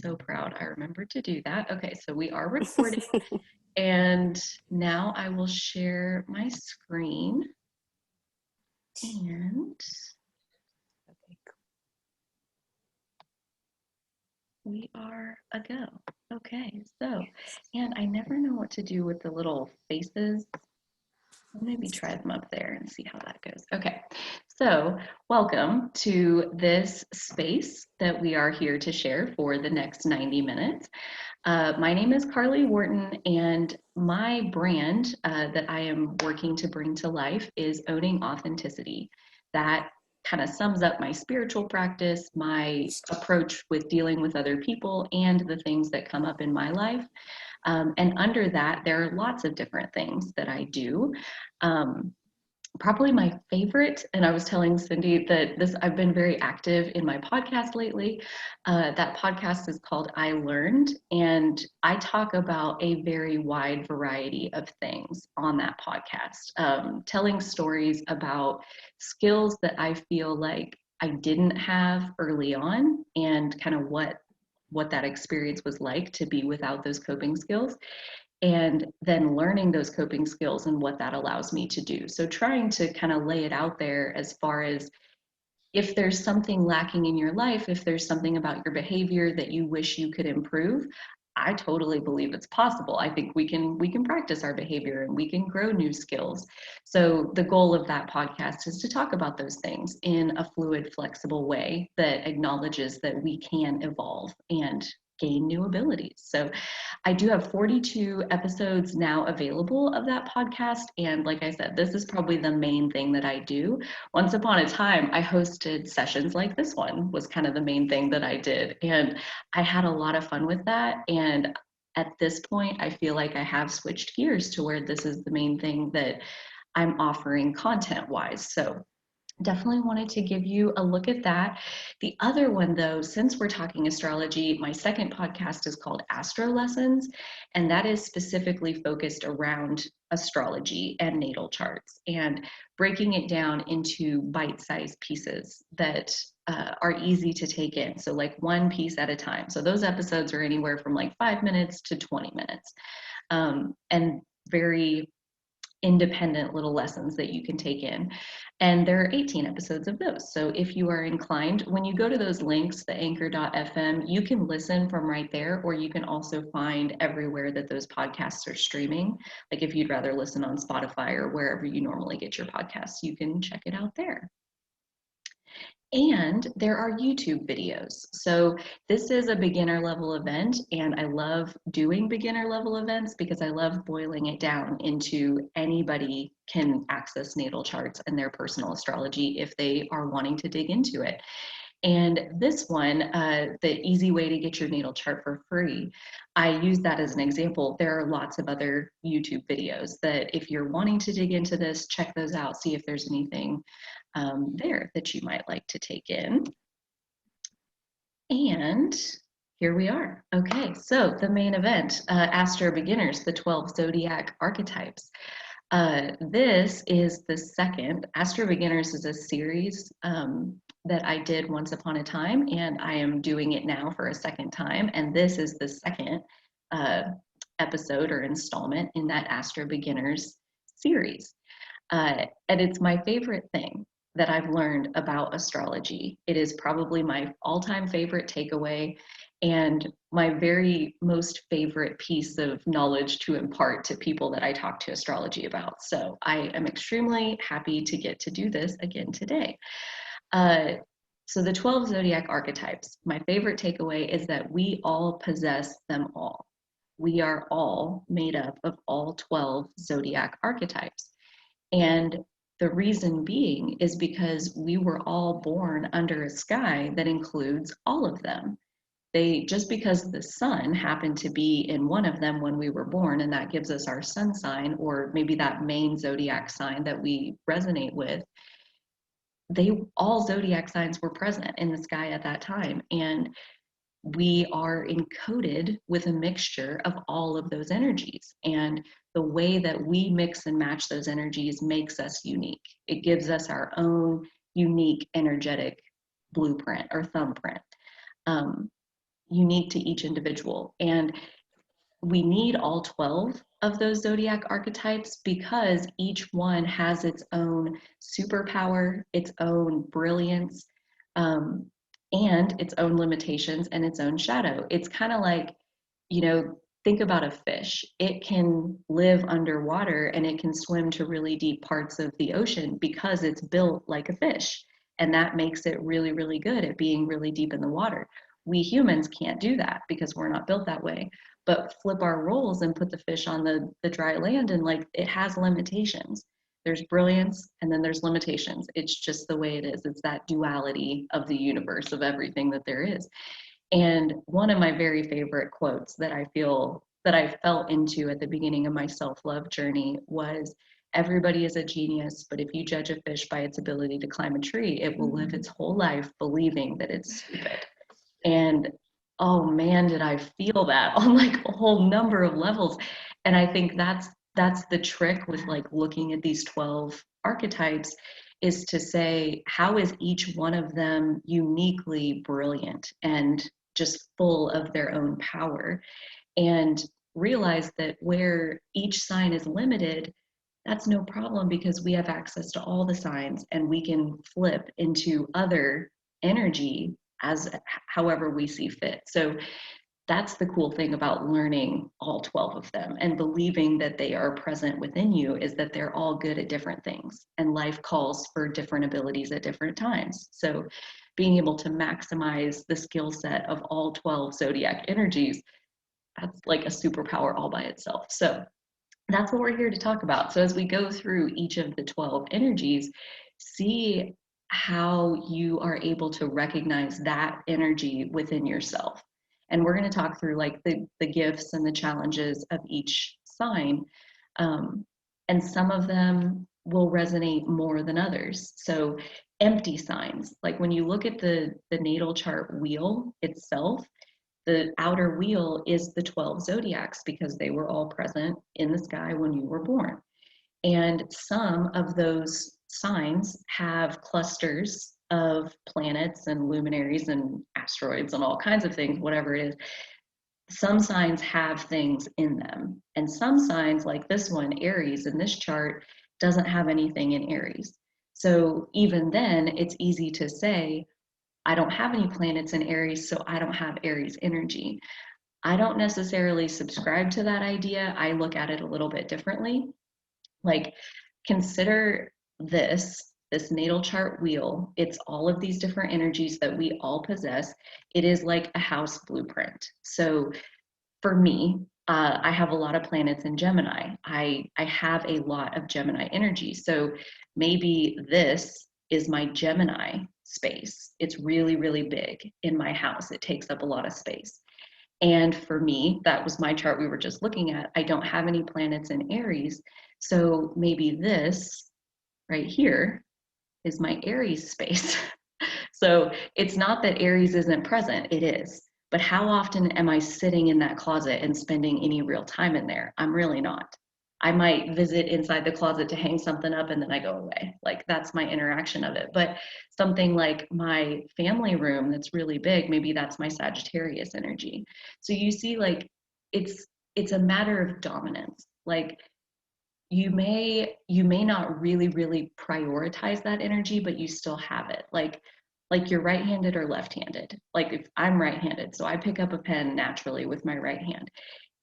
so proud I remembered to do that. Okay, so we are recording. And now I will share my screen. And we are a go. Okay, so, and I never know what to do with the little faces. I'll maybe try them up there and see how that goes. Okay, so welcome to this space that we are here to share for the next 90 minutes. My name is Carly Wharton, and my brand that I am working to bring to life is Owning Authenticity. That kind of sums up my spiritual practice, my approach with dealing with other people, and the things that come up in my life. And under that, there are lots of different things that I do. Probably my favorite, and I was telling Cindy that I've been very active in my podcast lately. That podcast is called iLearned, and I talk about a very wide variety of things on that podcast, telling stories about skills that I feel like I didn't have early on, and kind of what that experience was like to be without those coping skills, and then learning those coping skills and what that allows me to do. So trying to kind of lay it out there as far as if there's something lacking in your life, if there's something about your behavior that you wish you could improve, I totally believe it's possible. I think we can practice our behavior and we can grow new skills. So the goal of that podcast is to talk about those things in a fluid, flexible way that acknowledges that we can evolve and gain new abilities. So I do have 42 episodes now available of that podcast. And like I said, this is probably the main thing that I do. Once upon a time, I hosted sessions like this one was kind of the main thing that I did. And I had a lot of fun with that. And at this point, I feel like I have switched gears to where this is the main thing that I'm offering content-wise. So definitely wanted to give you a look at that. The other one, though, since we're talking astrology, my second podcast is called Astro Lessons, and that is specifically focused around astrology and natal charts and breaking it down into bite-sized pieces that are easy to take in. So like one piece at a time. So those episodes are anywhere from like 5 minutes to 20 minutes, and very independent little lessons that you can take in. And there are 18 episodes of those. So if you are inclined, when you go to those links, the anchor.fm, you can listen from right there, or you can also find everywhere that those podcasts are streaming. Like if you'd rather listen on Spotify or wherever you normally get your podcasts, you can check it out there. And there are YouTube videos. So this is a beginner level event, and I love doing beginner level events because I love boiling it down into anybody can access natal charts and their personal astrology if they are wanting to dig into it. And this one, the easy way to get your natal chart for free, I use that as an example. There are lots of other YouTube videos that if you're wanting to dig into this, check those out, see if there's anything there that you might like to take in. And here we are. Okay, so the main event, AstroBeginners, the 12 Zodiac Archetypes. This is the second. AstroBeginners is a series that I did once upon a time, and I am doing it now for a second time. And this is the second episode or installment in that AstroBeginners series. And it's my favorite thing that I've learned about astrology. It is probably my all-time favorite takeaway and my very most favorite piece of knowledge to impart to people that I talk to astrology about. So I am extremely happy to get to do this again today. So the 12 Zodiac Archetypes, my favorite takeaway is that we all possess them all. We are all made up of all 12 Zodiac Archetypes. And the reason being is because we were all born under a sky that includes all of them. Just because the sun happened to be in one of them when we were born, and that gives us our sun sign, or maybe that main zodiac sign that we resonate with, all zodiac signs were present in the sky at that time. And we are encoded with a mixture of all of those energies. And the way that we mix and match those energies makes us unique. It gives us our own unique energetic blueprint or thumbprint. unique to each individual. And we need all 12 of those zodiac archetypes because each one has its own superpower, its own brilliance, um, and its own limitations and its own shadow. It's kind of like, you know, think about a fish. It can live underwater and it can swim to really deep parts of the ocean because it's built like a fish. And that makes it really, really good at being really deep in the water. We humans can't do that because we're not built that way. But flip our roles and put the fish on the dry land, and like it has limitations. There's brilliance and then there's limitations. It's just the way it is. It's that duality of the universe, of everything that there is. And one of my very favorite quotes that I feel that I fell into at the beginning of my self-love journey was, everybody is a genius, but if you judge a fish by its ability to climb a tree, it will live its whole life believing that it's stupid. And oh man, did I feel that on like a whole number of levels. And I think that's the trick with like looking at these 12 archetypes, is to say, how is each one of them uniquely brilliant and just full of their own power? And realize that where each sign is limited, that's no problem because we have access to all the signs and we can flip into other energy as however we see fit. So that's the cool thing about learning all 12 of them and believing that they are present within you, is that they're all good at different things and life calls for different abilities at different times. So being able to maximize the skill set of all 12 zodiac energies, that's like a superpower all by itself. So that's what we're here to talk about. So as we go through each of the 12 energies, see how you are able to recognize that energy within yourself. And we're going to talk through like the gifts and the challenges of each sign. And some of them will resonate more than others. So empty signs, like when you look at the natal chart wheel itself, the outer wheel is the 12 zodiacs because they were all present in the sky when you were born. And some of those signs have clusters of planets and luminaries and asteroids and all kinds of things, whatever it is. Some signs have things in them. And some signs, like this one, Aries, in this chart, doesn't have anything in Aries. So even then, it's easy to say, I don't have any planets in Aries, so I don't have Aries energy. I don't necessarily subscribe to that idea. I look at it a little bit differently. Like, consider this natal chart wheel. It's all of these different energies that we all possess. It is like a house blueprint. So for me, I have a lot of planets in Gemini. I have a lot of Gemini energy. So maybe this is my Gemini space. It's really, really big in my house. It takes up a lot of space. And for me, that was my chart we were just looking at. I don't have any planets in Aries. So maybe this right here is my Aries space. So it's not that Aries isn't present, it is. But how often am I sitting in that closet and spending any real time in there? I'm really not. I might visit inside the closet to hang something up and then I go away. Like that's my interaction of it. But something like my family room that's really big, maybe that's my Sagittarius energy. So you see, like it's a matter of dominance. Like you may not really prioritize that energy, but you still have it. Like you're right-handed or left-handed. Like if I'm right-handed, so I pick up a pen naturally with my right hand.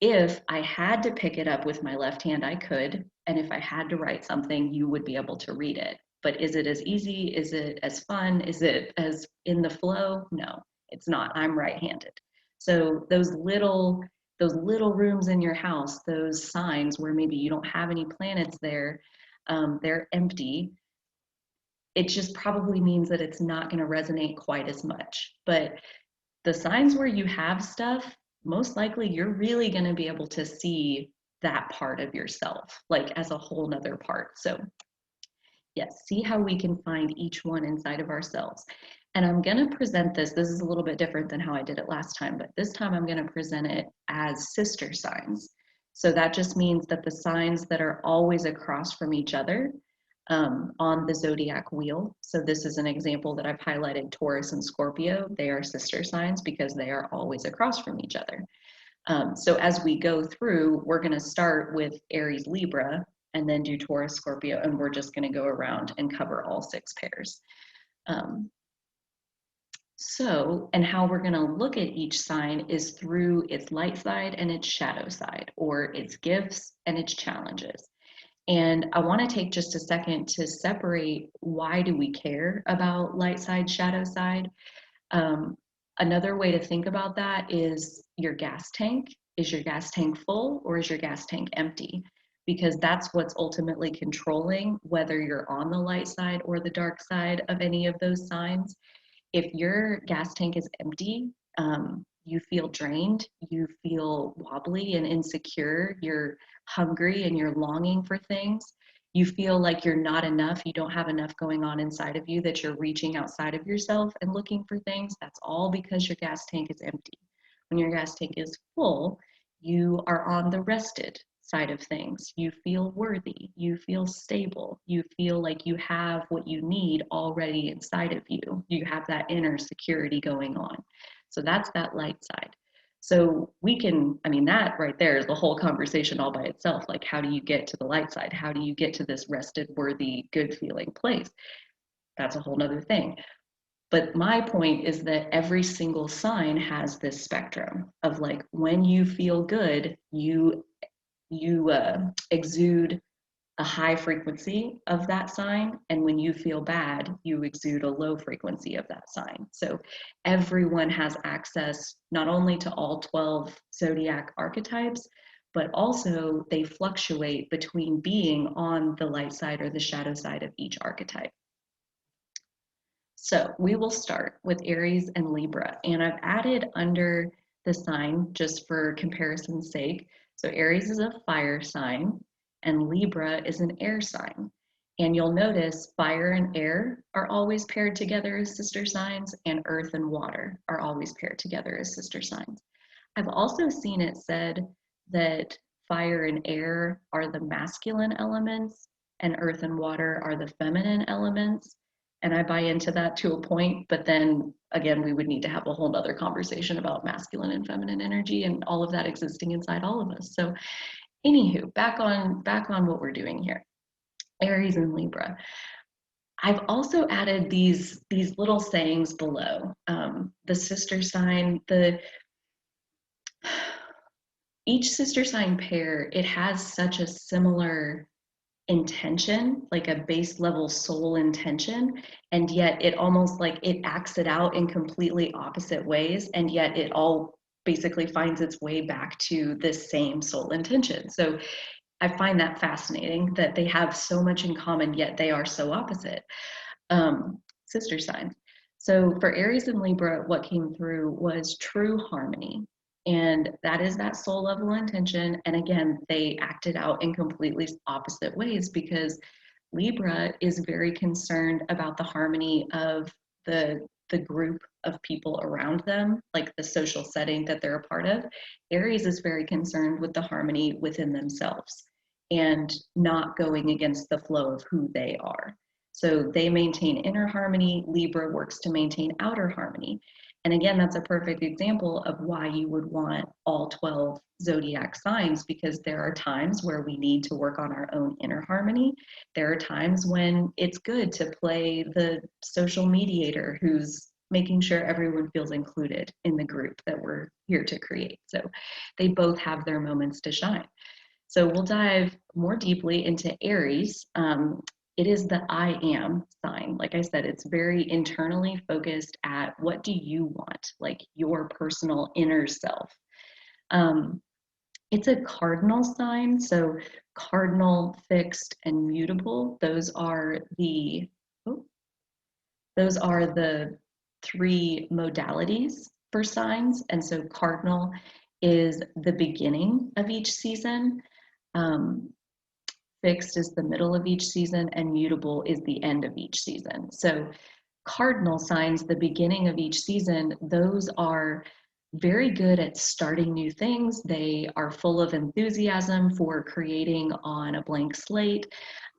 If I had to pick it up with my left hand, I could. And if I had to write something, you would be able to read it. But is it as easy? Is it as fun? Is it as in the flow? No, it's not. I'm right-handed. So those little rooms in your house, those signs where maybe you don't have any planets there, they're empty. It just probably means that it's not going to resonate quite as much. But the signs where you have stuff, most likely you're really going to be able to see that part of yourself, like as a whole nother part. So yes, see how we can find each one inside of ourselves. And I'm going to present this is a little bit different than how I did it last time, but this time I'm going to present it as sister signs. So that just means that the signs that are always across from each other, on the zodiac wheel. So this is an example that I've highlighted Taurus and Scorpio. They are sister signs because they are always across from each other. So as we go through, we're going to start with Aries, Libra, and then do Taurus, Scorpio, and we're just going to go around and cover all 6 pairs. And how we're going to look at each sign is through its light side and its shadow side, or its gifts and its challenges. And I want to take just a second to separate why do we care about light side, shadow side. Another way to think about that is your gas tank. Is your gas tank full or is your gas tank empty? Because that's what's ultimately controlling whether you're on the light side or the dark side of any of those signs. If your gas tank is empty, you feel drained, you feel wobbly and insecure, you're hungry and you're longing for things. You feel like you're not enough, you don't have enough going on inside of you, that you're reaching outside of yourself and looking for things. That's all because your gas tank is empty. When your gas tank is full, you are on the rested side of things. You feel worthy, you feel stable, you feel like you have what you need already inside of you. You have that inner security going on. So that's that light side. So we can, I mean, that right there is the whole conversation all by itself. Like, how do you get to the light side? How do you get to this rested, worthy, good feeling place? That's a whole nother thing. But my point is that every single sign has this spectrum of, like, when you feel good, you exude a high frequency of that sign, and when you feel bad, you exude a low frequency of that sign. So everyone has access not only to all 12 zodiac archetypes, but also they fluctuate between being on the light side or the shadow side of each archetype. So we will start with Aries and Libra, and I've added under the sign just for comparison's sake. So Aries is a fire sign and Libra is an air sign. And you'll notice fire and air are always paired together as sister signs, and earth and water are always paired together as sister signs. I've also seen it said that fire and air are the masculine elements and earth and water are the feminine elements. And I buy into that to a point, but then again, we would need to have a whole nother conversation about masculine and feminine energy and all of that existing inside all of us. So anywho, back on what we're doing here. Aries and Libra. I've also added these little sayings below. The sister sign, each sister sign pair, it has such a similar intention, like a base level soul intention, and yet it almost like it acts it out in completely opposite ways, and yet it all basically finds its way back to the same soul intention. So I find that fascinating that they have so much in common, yet they are so opposite. Sister signs. So for Aries and Libra, what came through was true harmony. And that is that soul level intention. And again, they acted out in completely opposite ways because Libra is very concerned about the harmony of the group of people around them, like the social setting that they're a part of. Aries is very concerned with the harmony within themselves and not going against the flow of who they are. So they maintain inner harmony. Libra works to maintain outer harmony. And again, that's a perfect example of why you would want all 12 zodiac signs, because there are times where we need to work on our own inner harmony. There are times when it's good to play the social mediator who's making sure everyone feels included in the group that we're here to create. So they both have their moments to shine. So we'll dive more deeply into Aries. It is the I am sign. Like I said, it's very internally focused at what do you want, like your personal inner self. It's a cardinal sign. So cardinal, fixed, and mutable, those are the 3 modalities for signs. And so cardinal is the beginning of each season. Fixed is the middle of each season, and mutable is the end of each season. So cardinal signs, the beginning of each season, those are very good at starting new things. They are full of enthusiasm for creating on a blank slate.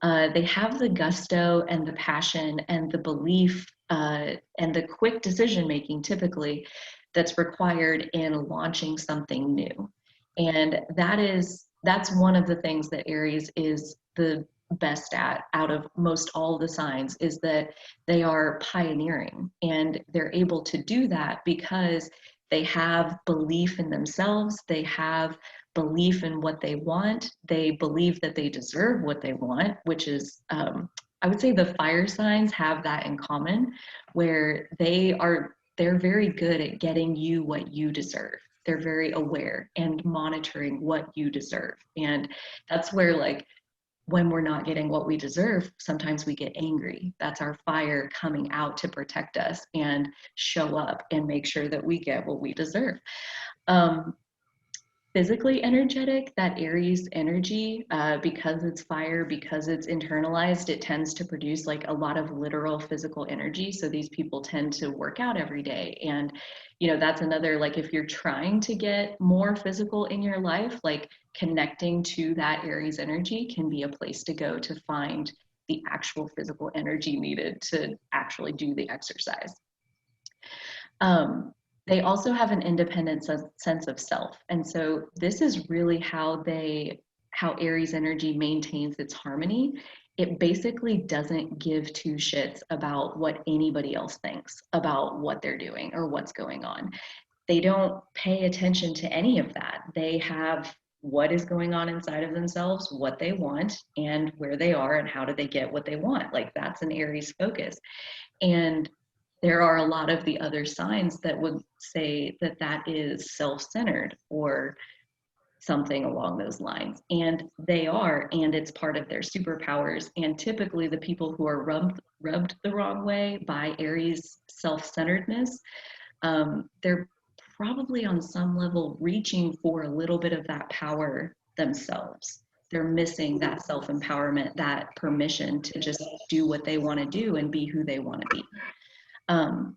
They have the gusto and the passion and the belief and the quick decision making typically that's required in launching something new. And that's one of the things that Aries is the best at out of most all the signs, is that they are pioneering, and they're able to do that because they have belief in themselves, they have belief in what they want, they believe that they deserve what they want, which is I would say the fire signs have that in common, where they're very good at getting you what you deserve. They're very aware and monitoring what you deserve. And that's where, like, when we're not getting what we deserve, sometimes we get angry. That's our fire coming out to protect us and show up and make sure that we get what we deserve. Um, Physically energetic, that Aries energy, because it's fire, because it's internalized, it tends to produce like a lot of literal physical energy. So these people tend to work out every day. And, you know, that's another, like, if you're trying to get more physical in your life, like connecting to that Aries energy can be a place to go to find the actual physical energy needed to actually do the exercise. Um, they also have an independent sense of self. And so this is really how Aries energy maintains its harmony. It basically doesn't give two shits about what anybody else thinks about what they're doing or what's going on. They don't pay attention to any of that. They have what is going on inside of themselves, what they want, and where they are, and how do they get what they want. Like, that's an Aries focus. And there are a lot of the other signs that would say that that is self-centered or something along those lines. And they are, and it's part of their superpowers. And typically the people who are rubbed the wrong way by Aries self-centeredness, they're probably on some level reaching for a little bit of that power themselves. They're missing that self-empowerment, that permission to just do what they want to do and be who they want to be. Um,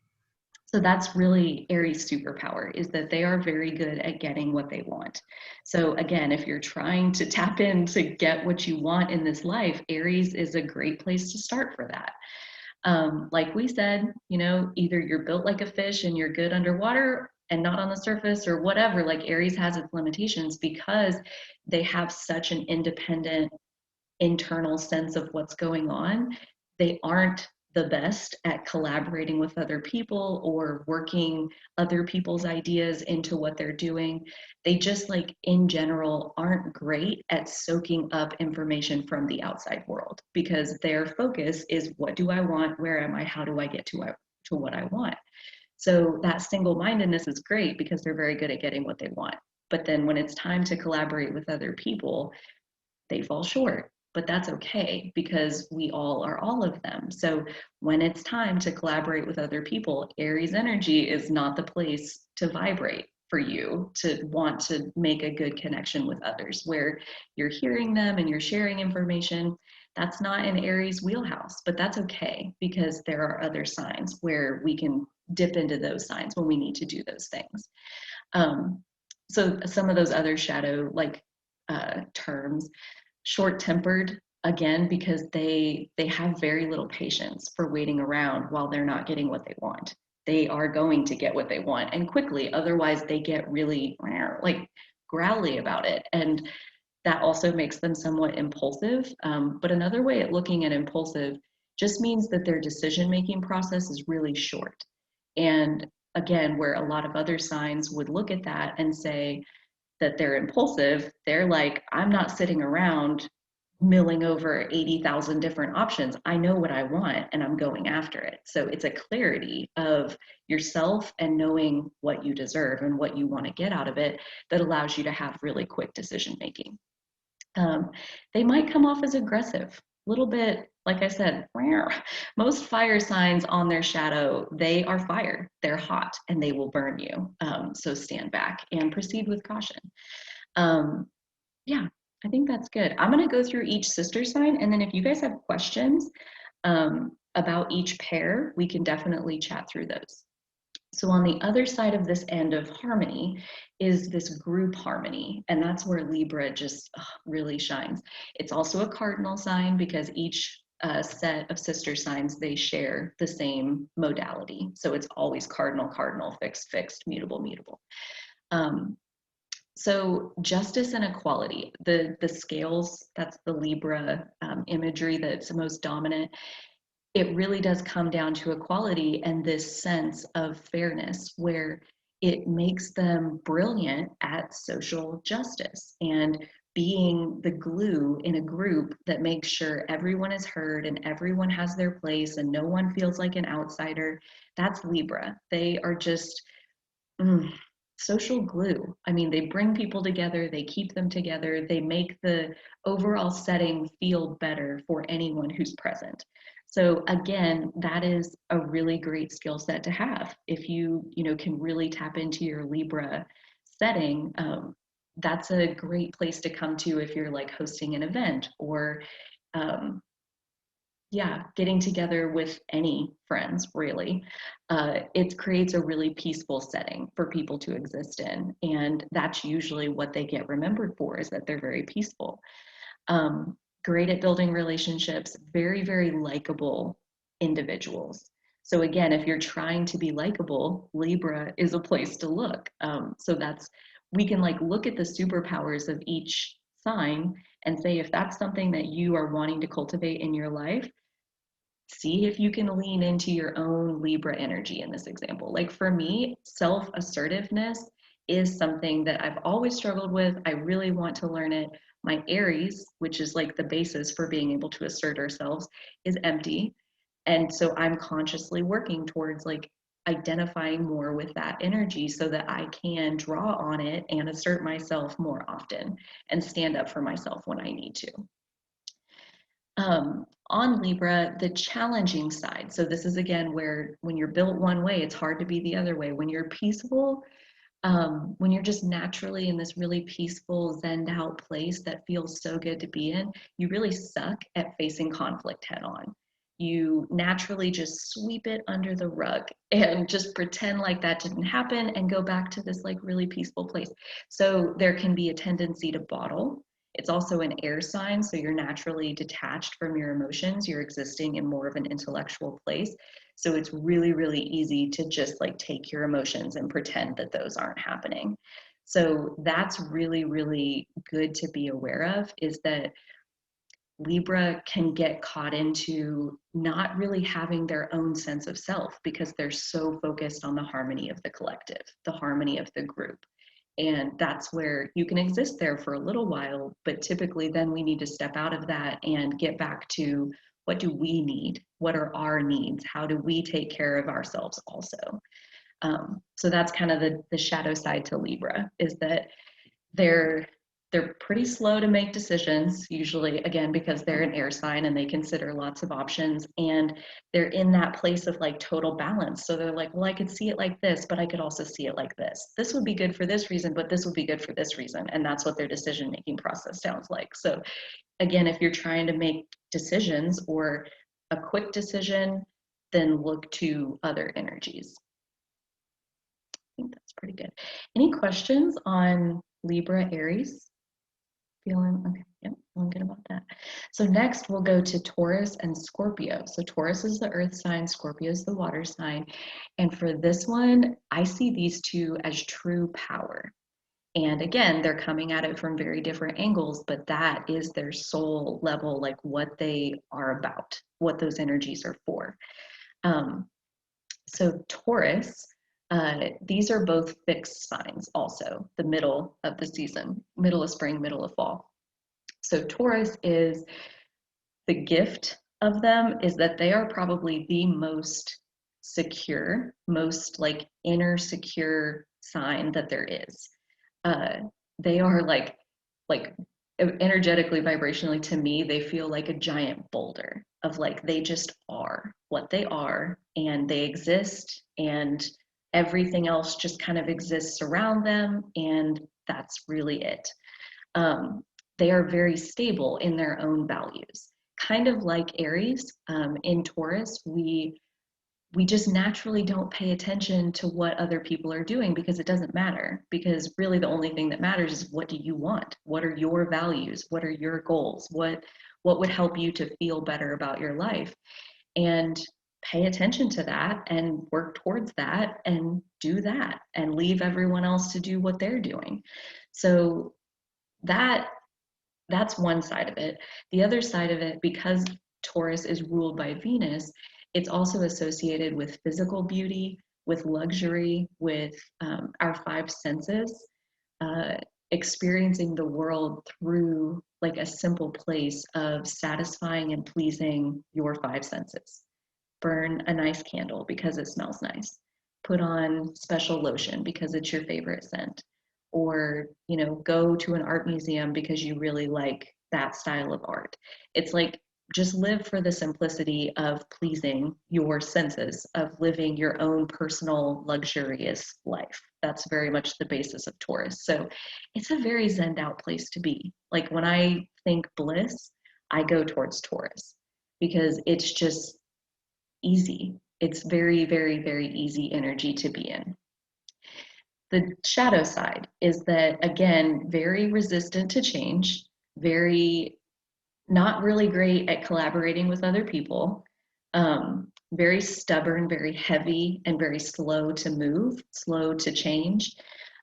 so that's really Aries' superpower, is that they are very good at getting what they want. So again, if you're trying to tap in to get what you want in this life, Aries is a great place to start for that. Like we said, you know, either you're built like a fish and you're good underwater and not on the surface, or whatever. Like, Aries has its limitations because they have such an independent internal sense of what's going on. They aren't the best at collaborating with other people or working other people's ideas into what they're doing. They just, like, in general, aren't great at soaking up information from the outside world, because their focus is, what do I want? Where am I? How do I get to what I want? So that single-mindedness is great because they're very good at getting what they want. But then when it's time to collaborate with other people, they fall short. But that's okay, because we all are all of them. So when it's time to collaborate with other people, Aries energy is not the place to vibrate for you to want to make a good connection with others, where you're hearing them and you're sharing information. That's not in Aries wheelhouse, but that's okay, because there are other signs where we can dip into those signs when we need to do those things. So some of those other shadow, like, terms, short-tempered, again, because they have very little patience for waiting around while they're not getting what they want. They are going to get what they want, and quickly, otherwise they get really, like, growly about it. And that also makes them somewhat impulsive. But another way at looking at impulsive just means that their decision-making process is really short. And again, where a lot of other signs would look at that and say that they're impulsive, they're like, I'm not sitting around milling over 80,000 different options. I know what I want and I'm going after it. So it's a clarity of yourself and knowing what you deserve and what you want to get out of it that allows you to have really quick decision making. They might come off as aggressive, a little bit, like I said, most fire signs on their shadow, they are fire, they're hot, and they will burn you. So stand back and proceed with caution. Yeah, I think that's good. I'm going to go through each sister sign, and then if you guys have questions about each pair, we can definitely chat through those. So on the other side of this end of harmony is this group harmony, and that's where Libra just really shines. It's also a cardinal sign because each set of sister signs, they share the same modality. So it's always cardinal, cardinal, fixed, fixed, mutable, mutable. Um, so justice and equality, the scales, that's the Libra imagery that's the most dominant. It really does come down to equality and this sense of fairness where it makes them brilliant at social justice and being the glue in a group that makes sure everyone is heard and everyone has their place and no one feels like an outsider. That's Libra. They are just social glue. I mean, they bring people together, they keep them together, they make the overall setting feel better for anyone who's present. So again, that is a really great skill set to have. If you can really tap into your Libra setting, that's a great place to come to if you're like hosting an event or um, yeah, getting together with any friends, really. It creates a really peaceful setting for people to exist in. And that's usually what they get remembered for, is that they're very peaceful. Great at building relationships, very, very likable individuals. So again, if you're trying to be likable, Libra is a place to look. We can like look at the superpowers of each sign and say, if that's something that you are wanting to cultivate in your life, see if you can lean into your own Libra energy in this example. Like for me, self-assertiveness is something that I've always struggled with. I really want to learn it. My Aries, which is like the basis for being able to assert ourselves, is empty. And so I'm consciously working towards like identifying more with that energy so that I can draw on it and assert myself more often and stand up for myself when I need to. On Libra, the challenging side. So this is again where when you're built one way, it's hard to be the other way. When you're peaceful, when you're just naturally in this really peaceful, zened out place that feels so good to be in, you really suck at facing conflict head on. You naturally just sweep it under the rug and just pretend like that didn't happen and go back to this like really peaceful place. So there can be a tendency to bottle. It's also an air sign, so you're naturally detached from your emotions. You're existing in more of an intellectual place. So it's really, really easy to just like take your emotions and pretend that those aren't happening. So that's really, really good to be aware of, is that Libra can get caught into not really having their own sense of self because they're so focused on the harmony of the collective, the harmony of the group. And that's where you can exist there for a little while, but typically then we need to step out of that and get back to, what do we need? What are our needs? How do we take care of ourselves also? So that's kind of the shadow side to Libra, is that they're they're pretty slow to make decisions, usually, again, because they're an air sign and they consider lots of options, and they're in that place of like total balance. So they're like, well, I could see it like this, but I could also see it like this. This would be good for this reason, but this would be good for this reason. And that's what their decision-making process sounds like. So again, if you're trying to make decisions or a quick decision, then look to other energies. I think that's pretty good. Any questions on Libra, Aries? Feeling okay, yep, feeling good about that. So next we'll go to Taurus and Scorpio. So Taurus is the earth sign, Scorpio is the water sign. And for this one, I see these two as true power. And again, they're coming at it from very different angles, but that is their soul level, like what they are about, what those energies are for. So Taurus, these are both fixed signs also, the middle of the season, middle of spring, middle of fall. So Taurus is, the gift of them is that they are probably the most secure, most like inner secure sign that there is. They are like energetically, vibrationally, to me, they feel like a giant boulder of like, they just are what they are and they exist, and everything else just kind of exists around them, and that's really it. They are very stable in their own values. Kind of like Aries, in Taurus, we we just naturally don't pay attention to what other people are doing because it doesn't matter. Because really the only thing that matters is, what do you want? What are your values? What are your goals? What would help you to feel better about your life? And pay attention to that and work towards that and do that and leave everyone else to do what they're doing. So that's one side of it. The other side of it, because Taurus is ruled by Venus, it's also associated with physical beauty, with luxury, with our five senses, uh, experiencing the world through like a simple place of satisfying and pleasing your five senses. Burn a nice candle because it smells nice. Put on special lotion because it's your favorite scent. Or, go to an art museum because you really like that style of art. It's like, just live for the simplicity of pleasing your senses, of living your own personal luxurious life. That's very much the basis of Taurus. So it's a very zened out place to be. Like when I think bliss, I go towards Taurus because it's just easy. It's very, very, very easy energy to be in. The shadow side is that, again, very resistant to change, very not really great at collaborating with other people, very stubborn, very heavy, and very slow to move, slow to change.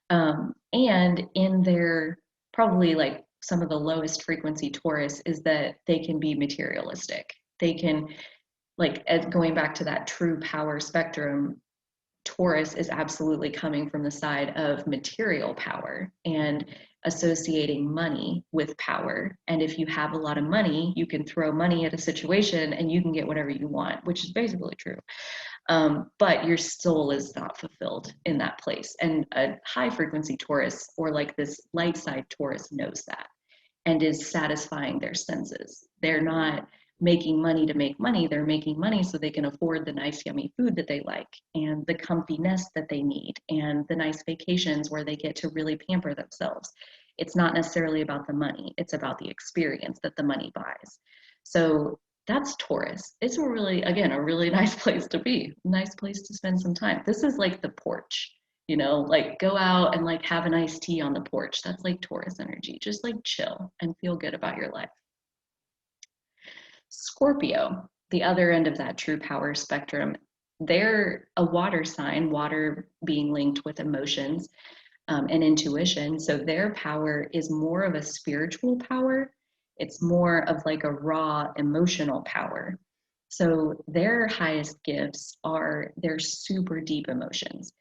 And in their probably like some of the lowest frequency Taurus is that they can be materialistic. They can, like, going back to that true power spectrum, Taurus is absolutely coming from the side of material power and associating money with power. And if you have a lot of money, you can throw money at a situation and you can get whatever you want, which is basically true. But your soul is not fulfilled in that place. And a high frequency Taurus, or like this light side Taurus, knows that and is satisfying their senses. They're not making money to make money. They're making money so they can afford the nice, yummy food that they like, and the comfy nest that they need, and the nice vacations where they get to really pamper themselves. It's not necessarily about the money. It's about the experience that the money buys. So that's Taurus. It's a really, again, a really nice place to be, nice place to spend some time. This is like the porch. Like go out and like have an iced tea on the porch. That's like Taurus energy. Just like chill and feel good about your life. Scorpio, the other end of that true power spectrum, they're a water sign, water being linked with emotions and intuition. So their power is more of a spiritual power. It's more of like a raw emotional power. So their highest gifts are their super deep emotions.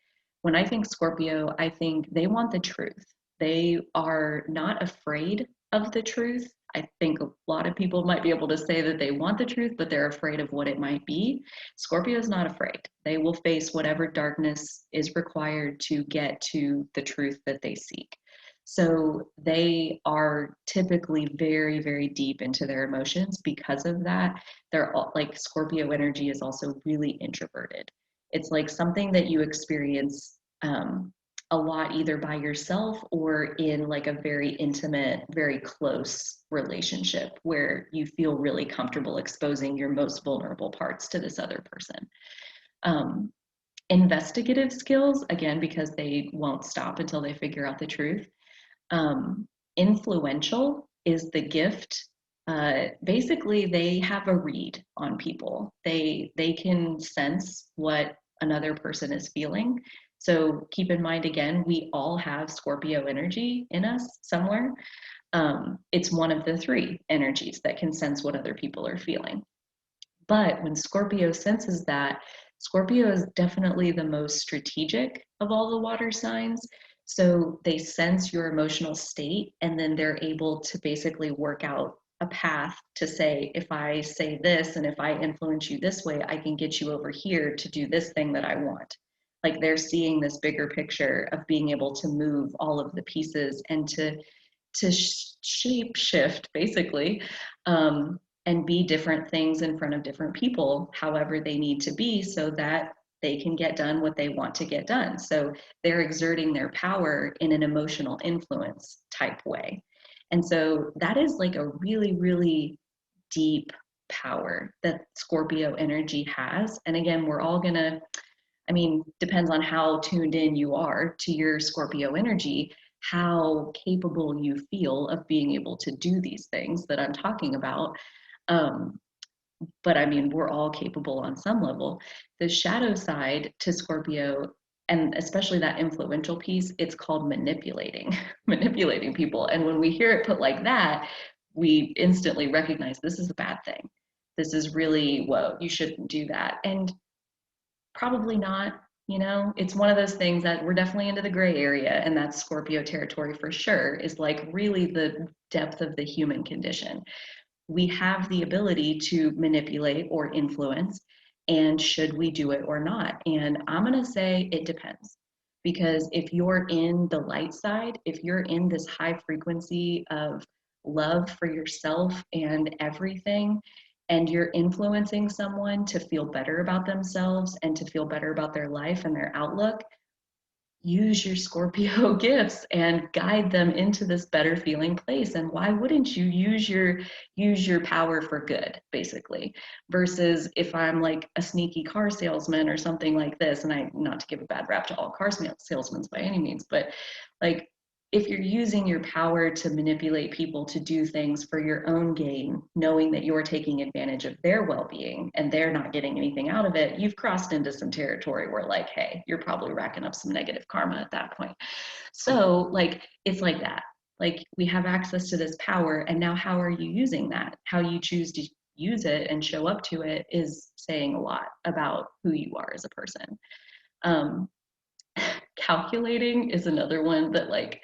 When I think Scorpio, I think they want the truth. They are not afraid of the truth. I think a lot of people might be able to say that they want the truth, but they're afraid of what it might be. Scorpio is not afraid. They will face whatever darkness is required to get to the truth that they seek. So they are typically very, very deep into their emotions. Because of that, they're all, like, Scorpio energy is also really introverted. It's like something that you experience a lot either by yourself or in like a very intimate, very close relationship where you feel really comfortable exposing your most vulnerable parts to this other person. Investigative skills, again, because they won't stop until they figure out the truth. Influential is the gift. Basically, they have a read on people. They can sense what another person is feeling. So keep in mind, again, we all have Scorpio energy in us somewhere. It's one of the three energies that can sense what other people are feeling. But when Scorpio senses that, Scorpio is definitely the most strategic of all the water signs. So they sense your emotional state, and then they're able to basically work out a path to say, if I say this and if I influence you this way, I can get you over here to do this thing that I want. Like they're seeing this bigger picture of being able to move all of the pieces and to shape shift basically, and be different things in front of different people, however they need to be, so that they can get done what they want to get done. So they're exerting their power in an emotional influence type way. And so that is like a really, really deep power that Scorpio energy has. And again, we're all gonna, I mean, depends on how tuned in you are to your Scorpio energy, how capable you feel of being able to do these things that I'm talking about. Um, but I mean, we're all capable on some level. The shadow side to Scorpio, and especially that influential piece, it's called manipulating, manipulating people. And when we hear it put like that, we instantly recognize this is a bad thing. This is really, whoa, you shouldn't do that. And probably not, you know, it's one of those things that we're definitely into the gray area, and that's Scorpio territory for sure, is like really the depth of the human condition. We have the ability to manipulate or influence, and should we do it or not? And I'm going to say it depends. Because if you're in the light side, if you're in this high frequency of love for yourself and everything, and you're influencing someone to feel better about themselves and to feel better about their life and their outlook, use your Scorpio gifts and guide them into this better feeling place. And why wouldn't you use your power for good, basically? Versus if I'm like a sneaky car salesman or something like this, and I, not to give a bad rap to all car salesmen by any means, but like if you're using your power to manipulate people to do things for your own gain, knowing that you're taking advantage of their well-being and they're not getting anything out of it, you've crossed into some territory where like, hey, you're probably racking up some negative karma at that point. So like, it's like that. Like we have access to this power, and now how are you using that? How you choose to use it and show up to it is saying a lot about who you are as a person. Calculating is another one that like,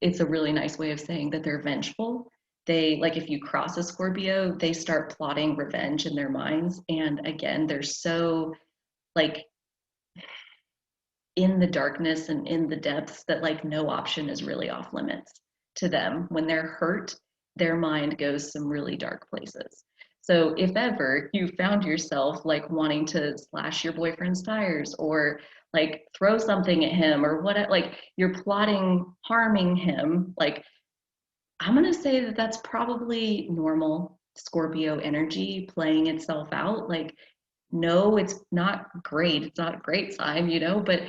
it's a really nice way of saying that they're vengeful. They, like, if you cross a Scorpio, they start plotting revenge in their minds. And again, they're so like in the darkness and in the depths that like no option is really off limits to them. When they're hurt, their mind goes some really dark places. So if ever you found yourself like wanting to slash your boyfriend's tires or like throw something at him or what, like you're plotting harming him, like I'm going to say that that's probably normal Scorpio energy playing itself out. Like, no, it's not great. It's not a great sign, you know, but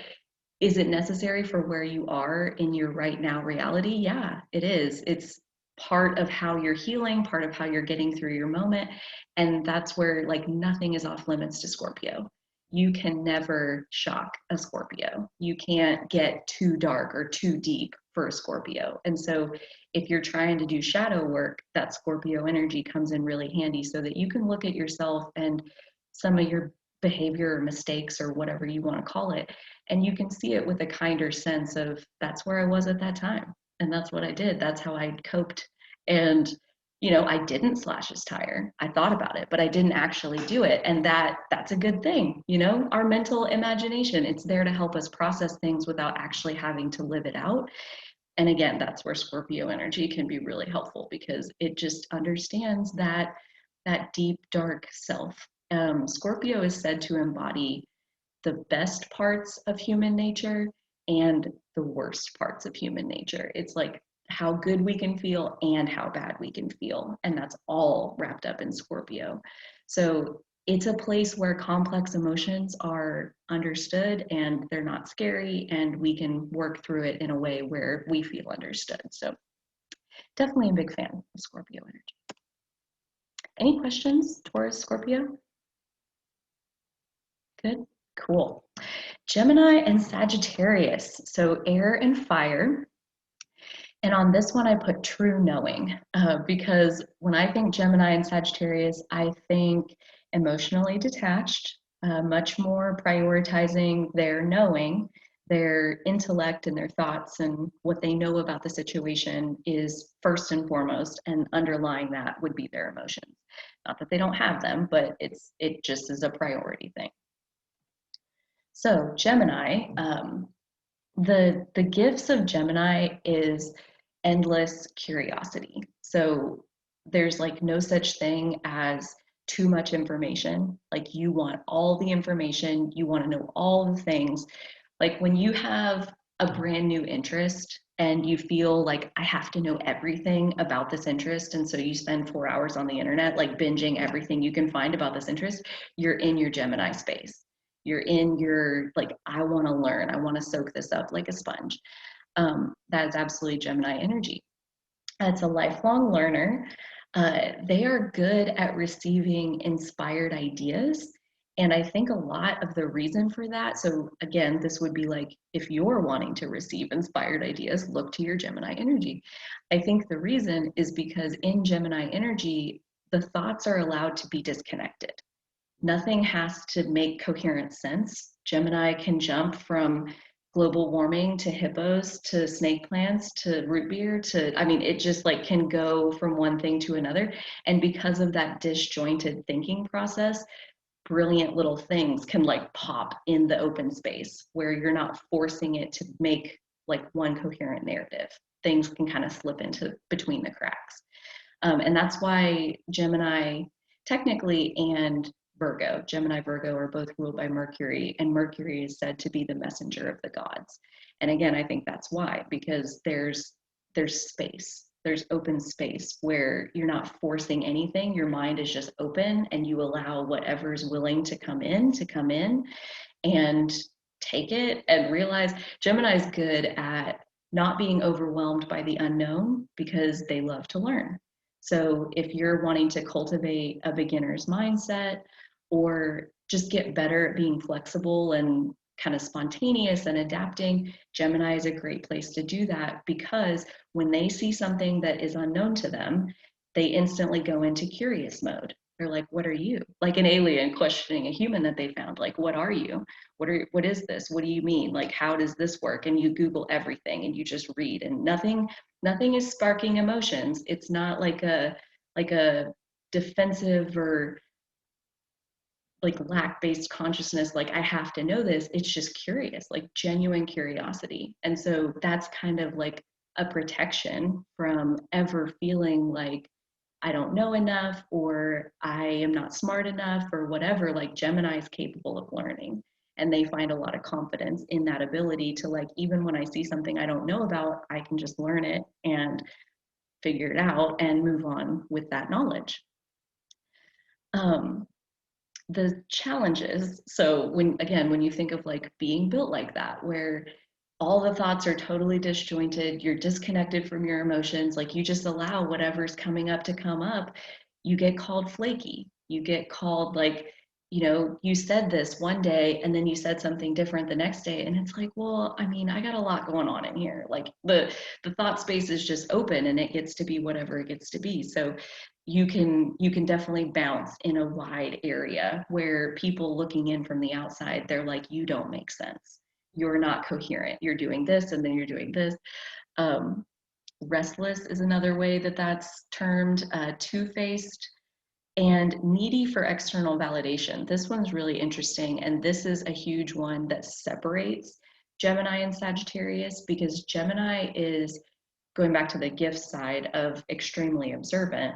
is it necessary for where you are in your right now reality? Yeah, it is. It's part of how you're healing, part of how you're getting through your moment. And that's where like nothing is off limits to Scorpio. You can never shock a Scorpio. You can't get too dark or too deep for a Scorpio. And so if you're trying to do shadow work, that Scorpio energy comes in really handy so that you can look at yourself and some of your behavior or mistakes or whatever you want to call it, and you can see it with a kinder sense of that's where I was at that time and that's what I did, that's how I coped. And you know, I didn't slash his tire, I thought about it, but I didn't actually do it, and that's a good thing. You know, our mental imagination, it's there to help us process things without actually having to live it out. And again, that's where Scorpio energy can be really helpful because it just understands that deep dark self. Scorpio is said to embody the best parts of human nature and the worst parts of human nature. It's like how good we can feel and how bad we can feel. And that's all wrapped up in Scorpio. So it's a place where complex emotions are understood and they're not scary, and we can work through it in a way where we feel understood. So definitely a big fan of Scorpio energy. Any questions, Taurus, Scorpio? Good, cool. Gemini and Sagittarius, so air and fire. And on this one, I put true knowing because when I think Gemini and Sagittarius, I think emotionally detached, much more prioritizing their knowing, their intellect and their thoughts and what they know about the situation is first and foremost, and underlying that would be their emotions. Not that they don't have them, but it just is a priority thing. So Gemini, the gifts of Gemini is endless curiosity. So there's like no such thing as too much information. Like you want all the information, you want to know all the things. Like when you have a brand new interest and you feel like I have to know everything about this interest, and so you spend 4 hours on the internet like binging everything you can find about this interest, you're in your Gemini space. You're in your like, I want to learn, I want to soak this up like a sponge. That is absolutely Gemini energy. It's a lifelong learner. They are good at receiving inspired ideas. And I think a lot of the reason for that, so again, this would be like if you're wanting to receive inspired ideas, look to your Gemini energy. I think the reason is because in Gemini energy, the thoughts are allowed to be disconnected. Nothing has to make coherent sense. Gemini can jump from global warming to hippos to snake plants to root beer to, I mean, it just like can go from one thing to another. And because of that disjointed thinking process, brilliant little things can like pop in the open space where you're not forcing it to make like one coherent narrative. Things can kind of slip into between the cracks. And that's why Gemini technically and Virgo, Gemini, Virgo are both ruled by Mercury, and Mercury is said to be the messenger of the gods. And again, I think that's why, because there's space, there's open space where you're not forcing anything. Your mind is just open, and you allow whatever's willing to come in, and take it and realize Gemini is good at not being overwhelmed by the unknown because they love to learn. So if you're wanting to cultivate a beginner's mindset or just get better at being flexible and kind of spontaneous and adapting, Gemini is a great place to do that because when they see something that is unknown to them, they instantly go into curious mode. They're like, what are you? Like an alien questioning a human that they found. Like, what are you? What is this? What do you mean? Like, how does this work? And you Google everything and you just read, and nothing is sparking emotions. It's not like a defensive or like lack-based consciousness, like I have to know this. It's just curious, like genuine curiosity. And so that's kind of like a protection from ever feeling like I don't know enough or I am not smart enough or whatever. Like Gemini is capable of learning, and they find a lot of confidence in that ability to like, even when I see something I don't know about, I can just learn it and figure it out and move on with that knowledge. The challenges, so when you think of like being built like that, where all the thoughts are totally disjointed, you're disconnected from your emotions, like you just allow whatever's coming up to come up, you get called flaky. You get called like, you said this one day and then you said something different the next day. And it's like, well, I mean, I got a lot going on in here. Like the thought space is just open and it gets to be whatever it gets to be. So you can definitely bounce in a wide area where people looking in from the outside, they're like, you don't make sense. You're not coherent. You're doing this and then you're doing this. Um, Restless is another way that that's termed, two-faced, and needy for external validation. This one's really interesting, and this is a huge one that separates Gemini and Sagittarius because Gemini is, going back to the gift side of extremely observant,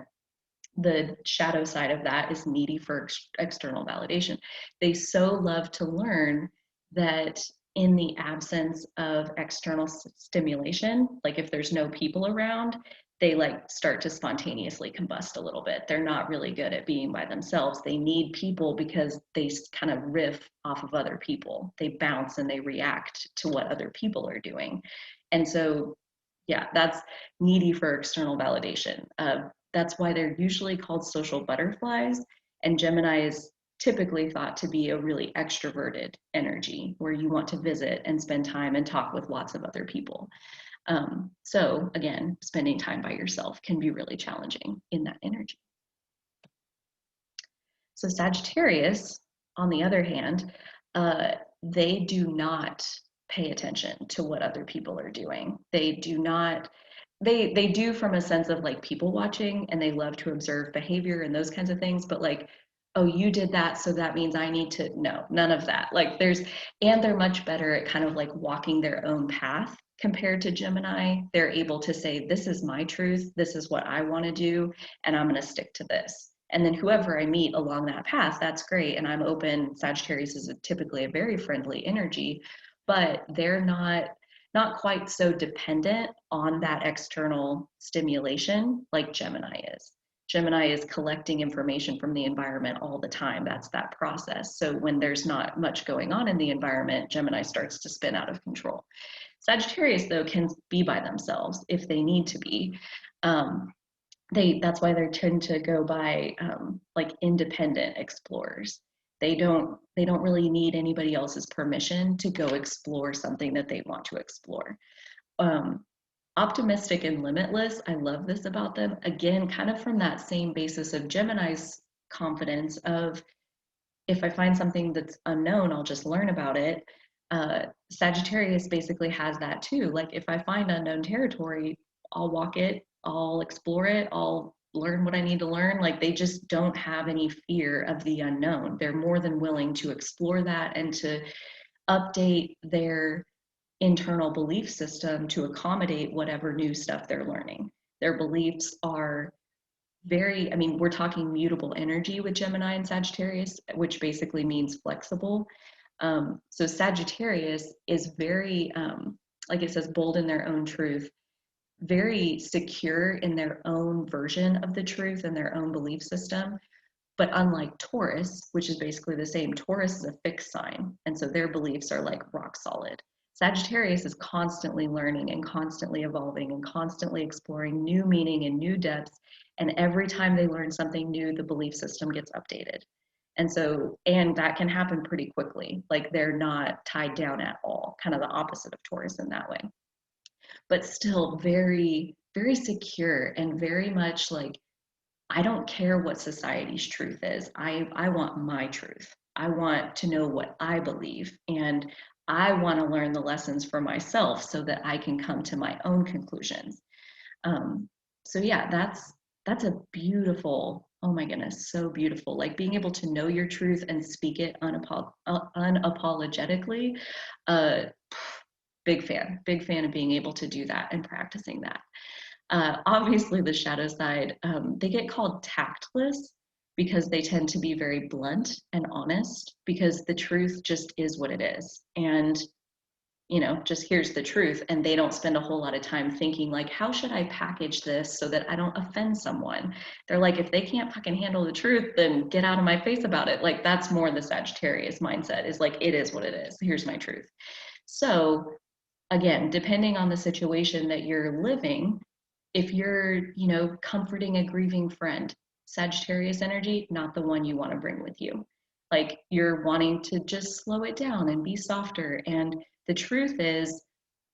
the shadow side of that is needy for external validation. They so love to learn that in the absence of external stimulation, like if there's no people around, they like start to spontaneously combust a little bit. They're not really good at being by themselves. They need people because they kind of riff off of other people. They bounce and they react to what other people are doing. And so, yeah, that's needy for external validation. That's why they're usually called social butterflies. And Gemini is typically thought to be a really extroverted energy where you want to visit and spend time and talk with lots of other people. So again, spending time by yourself can be really challenging in that energy. So Sagittarius, on the other hand, they do not pay attention to what other people are doing. They do not, they do from a sense of like people watching, and they love to observe behavior and those kinds of things, but like, oh, you did that, so that means I need to, no, none of that. Like and they're much better at kind of like walking their own path compared to Gemini. They're able to say, this is my truth, this is what I want to do, and I'm going to stick to this. And then whoever I meet along that path, that's great. And I'm open. Sagittarius is typically a very friendly energy, but they're not, not quite so dependent on that external stimulation like Gemini is. Gemini is collecting information from the environment all the time. That's that process. So when there's not much going on in the environment, Gemini starts to spin out of control. Sagittarius, though, can be by themselves if they need to be. That's why they tend to go by like independent explorers. They don't really need anybody else's permission to go explore something that they want to explore. Optimistic and limitless, I love this about them. Again, kind of from that same basis of Gemini's confidence of, if I find something that's unknown, I'll just learn about it. Sagittarius basically has that too. Like, if I find unknown territory, I'll walk it, I'll explore it, I'll learn what I need to learn. Like, they just don't have any fear of the unknown. They're more than willing to explore that and to update their internal belief system to accommodate whatever new stuff they're learning. Their beliefs are very, I mean, we're talking mutable energy with Gemini and Sagittarius, which basically means flexible. So Sagittarius is very, like it says, bold in their own truth, very secure in their own version of the truth and their own belief system. But unlike Taurus, which is basically the same, Taurus is a fixed sign. And so their beliefs are like rock solid. Sagittarius is constantly learning and constantly evolving and constantly exploring new meaning and new depths. And every time they learn something new, the belief system gets updated. And so, and that can happen pretty quickly. Like, they're not tied down at all, kind of the opposite of Taurus in that way. But still very, very secure and very much like, I don't care what society's truth is. I want my truth. I want to know what I believe. And I want to learn the lessons for myself so that I can come to my own conclusions. So yeah, that's a beautiful, oh my goodness, so beautiful. Like, being able to know your truth and speak it unapologetically. Big fan of being able to do that and practicing that. Obviously, the shadow side, they get called tactless because they tend to be very blunt and honest, because the truth just is what it is. And, you know, just here's the truth. And they don't spend a whole lot of time thinking, like, how should I package this so that I don't offend someone? They're like, if they can't fucking handle the truth, then get out of my face about it. Like, that's more the Sagittarius mindset, is like, it is what it is. Here's my truth. So again, depending on the situation that you're living, if you're, you know, comforting a grieving friend, Sagittarius energy, not the one you want to bring with you. Like, you're wanting to just slow it down and be softer. And the truth is,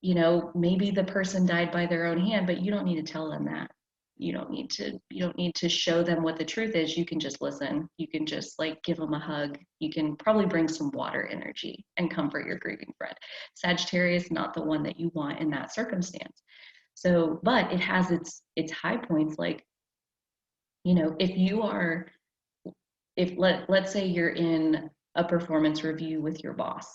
you know, maybe the person died by their own hand, but you don't need to tell them that. You don't need to show them what the truth is. You can just listen. You can just like give them a hug. You can probably bring some water energy and comfort your grieving friend. Sagittarius, not the one that you want in that circumstance. So, but it has its high points. Like, you know, let's say you're in a performance review with your boss,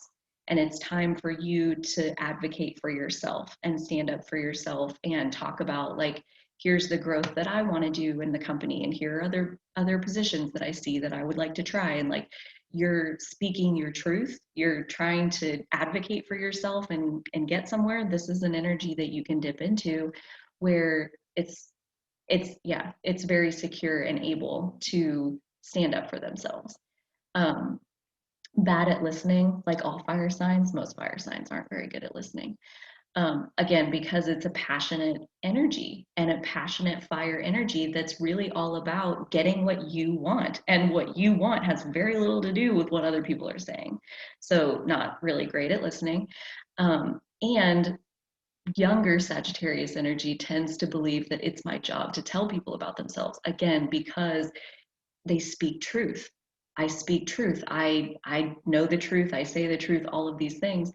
and it's time for you to advocate for yourself and stand up for yourself and talk about, like, here's the growth that I want to do in the company, and here are other positions that I see that I would like to try. And like, you're speaking your truth, you're trying to advocate for yourself and get somewhere. This is an energy that you can dip into, where it's very secure and able to stand up for themselves. Bad at listening, like all fire signs. Most fire signs aren't very good at listening. Again, because it's a passionate energy, and a passionate fire energy that's really all about getting what you want. And what you want has very little to do with what other people are saying. So not really great at listening. And younger Sagittarius energy tends to believe that it's my job to tell people about themselves. Again, because they speak truth. I speak truth. I know the truth. I say the truth, all of these things.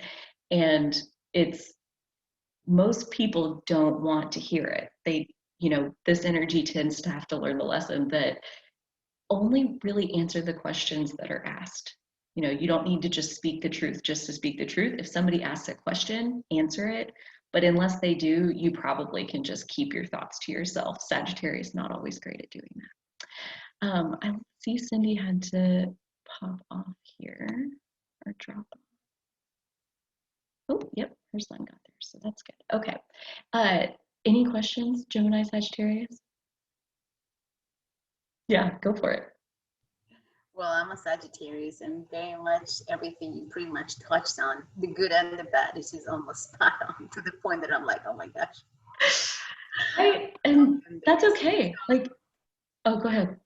And it's, most people don't want to hear it. They, you know, this energy tends to have to learn the lesson that only really answer the questions that are asked. You know, you don't need to just speak the truth just to speak the truth. If somebody asks a question, answer it. But unless they do, you probably can just keep your thoughts to yourself. Sagittarius not always great at doing that. I see Cindy had to pop off here or drop off. Oh, yep, her son got there, so that's good. Okay. Any questions, Gemini, Sagittarius? Yeah, go for it. Well, I'm a Sagittarius, and very much everything you pretty much touched on, the good and the bad, is just almost spot on to the point that I'm like, oh my gosh. Right, and that's okay. Like, oh, go ahead.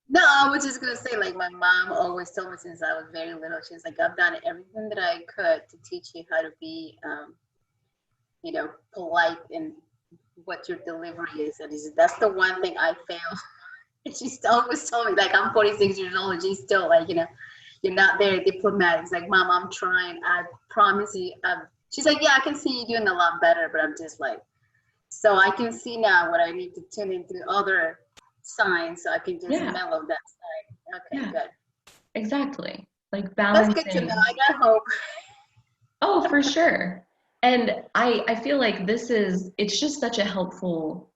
No, I was just gonna say, like my mom always told me since I was very little, she's like, I've done everything that I could to teach you how to be, polite and what your delivery is, and that's the one thing I failed. She's always told me, like, I'm 46 years old and she's still like, you're not very diplomatic. It's like, Mom, I'm trying. I promise you. She's like, yeah, I can see you doing a lot better, but I'm just like, so I can see now what I need to tune into other signs so I can just Yeah, mellow that side. Okay, yeah, good. exactly. Like That's good to know. balancing. I got hope. Oh, for sure. And I feel like it's just such a helpful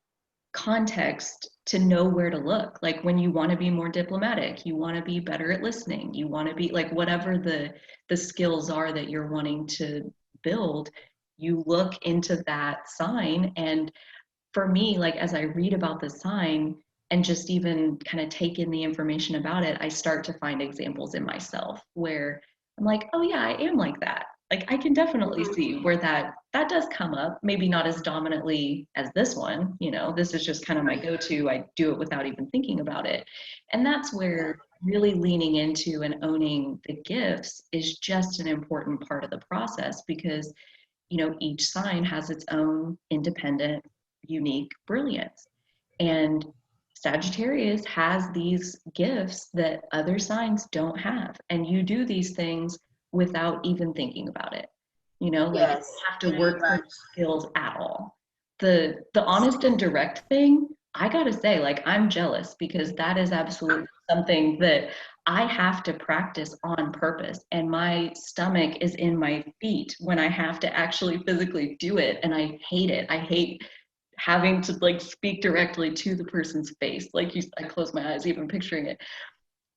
context to know where to look. Like when you want to be more diplomatic, you want to be better at listening, you want to be like whatever the skills are that you're wanting to build, you look into that sign. And for me, like as I read about the sign and just even kind of take in the information about it, I start to find examples in myself where I'm like, oh yeah, I am like that. Like I can definitely Mhm. see where that does come up, maybe not as dominantly as this one, this is just kind of my go-to. I do it without even thinking about it. And that's Yeah. where really leaning into and owning the gifts is just an important part of the process because each sign has its own independent, unique brilliance. And Sagittarius has these gifts that other signs don't have. And you do these things without even thinking about it. Like you Yes, don't have to very work for much. the skills at all. The honest and direct thing, I gotta say, like I'm jealous because that is absolutely something that I have to practice on purpose. And my stomach is in my feet when I have to actually physically do it. And I hate it. I hate having to like speak directly to the person's face. I close my eyes even picturing it.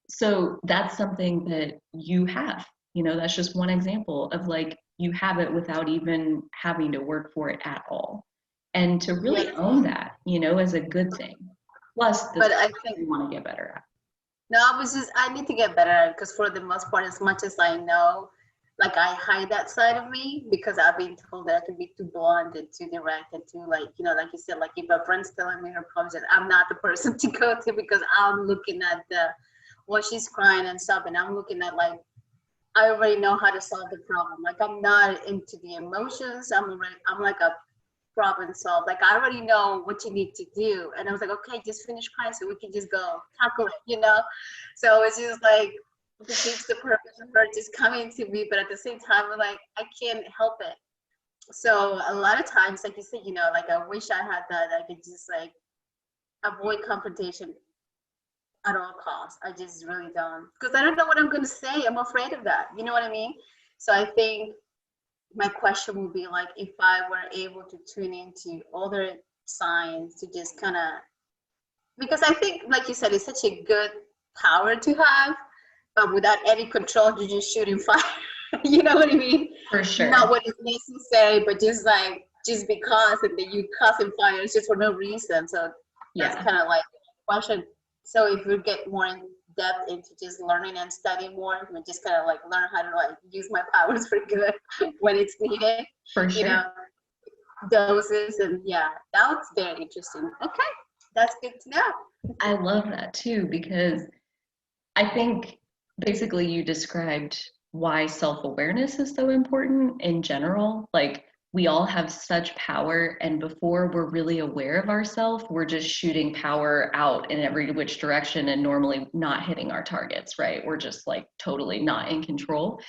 So that's something that you have. That's just one example of like you have it without even having to work for it at all. And to Yeah, really own that, is a good thing. Plus the but stuff I that think you want to get better at. no, I need to get better at it because for the most part, as much as I know, like I hide that side of me because I've been told that I can be too blunt and too direct and too like, like you said, like if a friend's telling me her problems, that I'm not the person to go to because I'm looking at she's crying and stuff, and I'm looking at like I already know how to solve the problem. Like I'm not into the emotions. I'm like a problem solve. Like I already know what you need to do. And I was like, okay, just finish crying so we can just go tackle it. So it's just like defeats the purpose of her just coming to me, but at the same time, I'm like, I can't help it. So a lot of times, like you said, like I wish I had that. I could just like avoid confrontation at all costs. I just really don't, because I don't know what I'm going to say. I'm afraid of that. You know what I mean? So I think my question would be like, if I were able to tune into other signs to just kind of, because I think, like you said, it's such a good power to have, but without any control, you're just shooting fire. You know what I mean? For Not sure. what is necessary, but just like, just because, and then you causing fire, it's just for no reason. So that's Yeah. kind of like a question. So if we get more in depth into just learning and studying more, we just kind of like learn how to like use my powers for good when it's needed, For you sure. know, doses. And yeah, that was very interesting. Okay, that's good to know. I love that too because I think basically you described why self-awareness is so important in general. Like we all have such power, and before we're really aware of ourselves, we're just shooting power out in every which direction and normally not hitting our targets, right? We're just like totally not in control.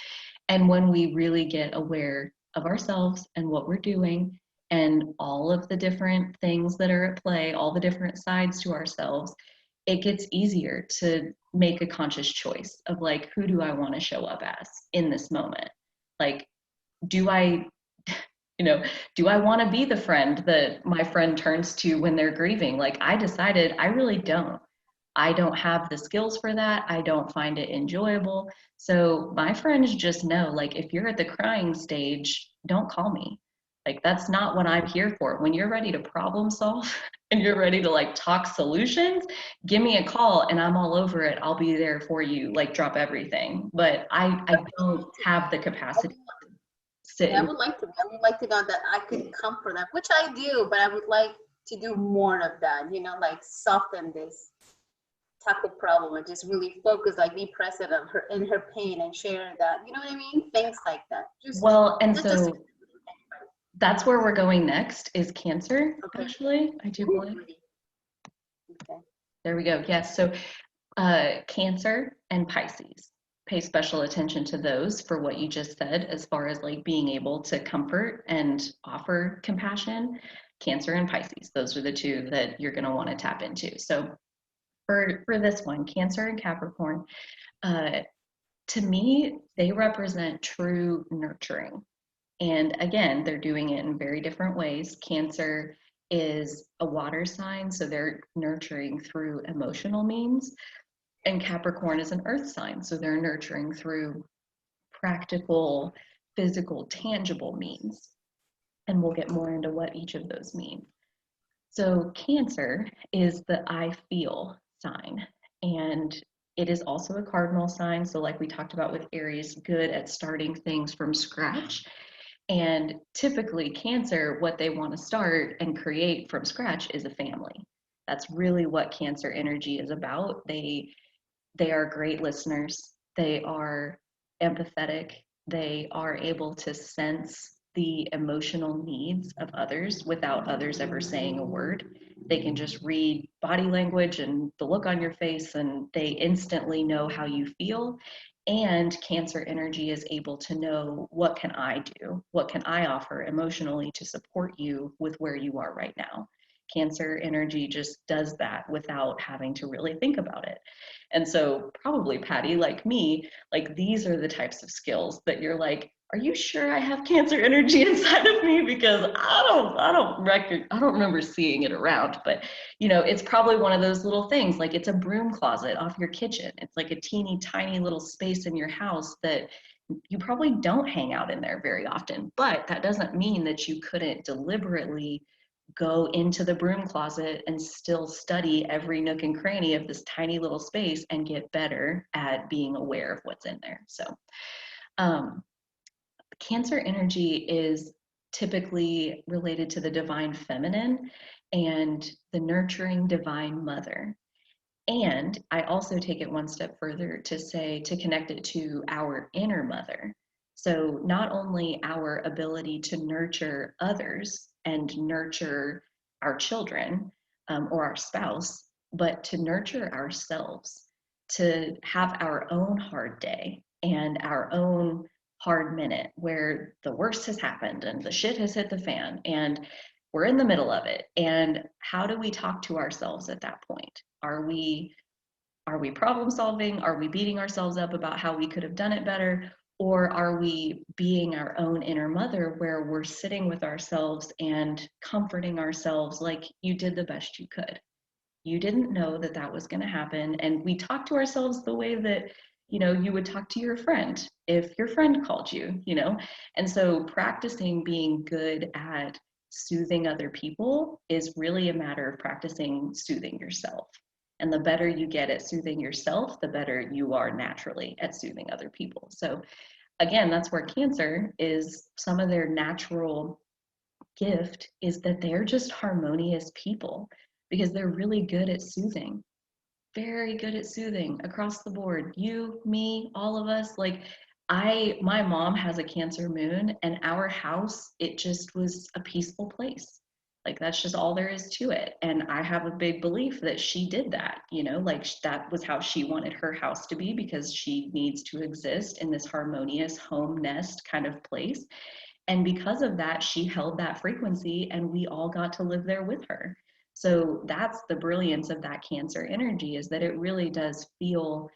And when we really get aware of ourselves and what we're doing and all of the different things that are at play, all the different sides to ourselves, it gets easier to make a conscious choice of like, who do I want to show up as in this moment? Like, do I, do I want to be the friend that my friend turns to when they're grieving? Like, I decided I really don't. I don't have the skills for that. I don't find it enjoyable. So my friends just know, like, if you're at the crying stage, don't call me. Like, that's not what I'm here for. When you're ready to problem solve and you're ready to like talk solutions, give me a call and I'm all over it. I'll be there for you, like drop everything. But I don't have the capacity to sit Yeah, I and would like to. I would like to know that I could come for them, which I do, but I would like to do more of that. You know, like soften this tackle problem and just really focus, like be present on her in her pain and share that. You know what I mean? Things like that. Just well, and not just so that's where we're going next is Cancer, okay. actually, I do Ooh, believe. pretty. Okay. There we go. Yes. So Cancer and Pisces. Pay special attention to those for what you just said, as far as like being able to comfort and offer compassion. Cancer and Pisces, those are the two that you're going to want to tap into. So for this one, Cancer and Capricorn, uh, to me, they represent true nurturing. And again, they're doing it in very different ways. Cancer is a water sign, so they're nurturing through emotional means. And Capricorn is an earth sign, so they're nurturing through practical, physical, tangible means. And we'll get more into what each of those mean. So, Cancer is the I feel sign, and it is also a cardinal sign. So, like we talked about with Aries, good at starting things from scratch. And typically, Cancer, what they want to start and create from scratch is a family. That's really what Cancer energy is about. They are great listeners. They are empathetic. They are able to sense the emotional needs of others without others ever saying a word. They can just read body language and the look on your face, and they instantly know how you feel. And Cancer energy is able to know, what can I do? What can I offer emotionally to support you with where you are right now? Cancer energy just does that without having to really think about it. And so probably Patty, like me, like these are the types of skills that you're like, are you sure I have Cancer energy inside of me? Because I don't remember seeing it around, but you know, it's probably one of those little things, like it's a broom closet off your kitchen. It's like a teeny tiny little space in your house that you probably don't hang out in there very often, but that doesn't mean that you couldn't deliberately go into the broom closet and still study every nook and cranny of this tiny little space and get better at being aware of what's in there. So, um, Cancer energy is typically related to the divine feminine and the nurturing divine mother. And I also take it one step further to say, to connect it to our inner mother. So, not only our ability to nurture others and nurture our children or our spouse, but to nurture ourselves, to have our own hard day and our own hard minute where the worst has happened and the shit has hit the fan and we're in the middle of it. And how do we talk to ourselves at that point? Are we problem solving? Are we beating ourselves up about how we could have done it better? Or are we being our own inner mother where we're sitting with ourselves and comforting ourselves like you did the best you could? You didn't know that that was going to happen. And we talk to ourselves the way that, you know, you would talk to your friend if your friend called you, you know? And so practicing being good at soothing other people is really a matter of practicing soothing yourself. And the better you get at soothing yourself, the better you are naturally at soothing other people. So again, that's where Cancer is, some of their natural gift is that they're just harmonious people because they're really good at soothing, very good at soothing across the board. You, me, all of us. Like, my mom has a Cancer moon, and our house, it just was a peaceful place. Like, that's just all there is to it. And I have a big belief that she did that, you know, like that was how she wanted her house to be because she needs to exist in this harmonious home nest kind of place. And because of that, she held that frequency and we all got to live there with her. So that's the brilliance of that Cancer energy, is that it really does feel